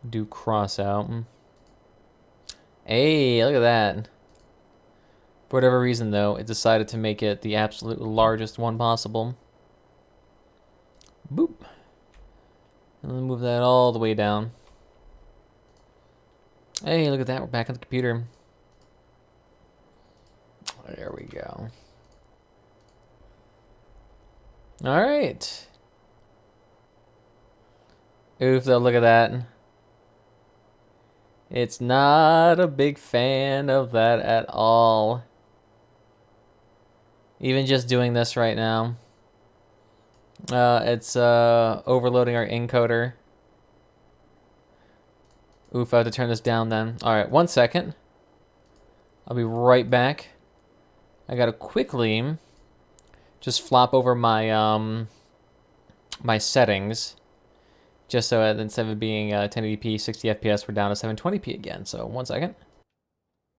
Do Crossout. Hey, look at that. For whatever reason, though, it decided to make it the absolute largest one possible. Boop. And then move that all the way down. Hey, look at that. We're back on the computer. There we go. All right. Oof, though, look at that. It's not a big fan of that at all. Even just doing this right now. It's overloading our encoder. Oof, I have to turn this down then. Alright, 1 second. I'll be right back. I gotta quickly just flop over my my settings. Just so instead of being 1080p, 60 FPS, we're down to 720p again. So 1 second.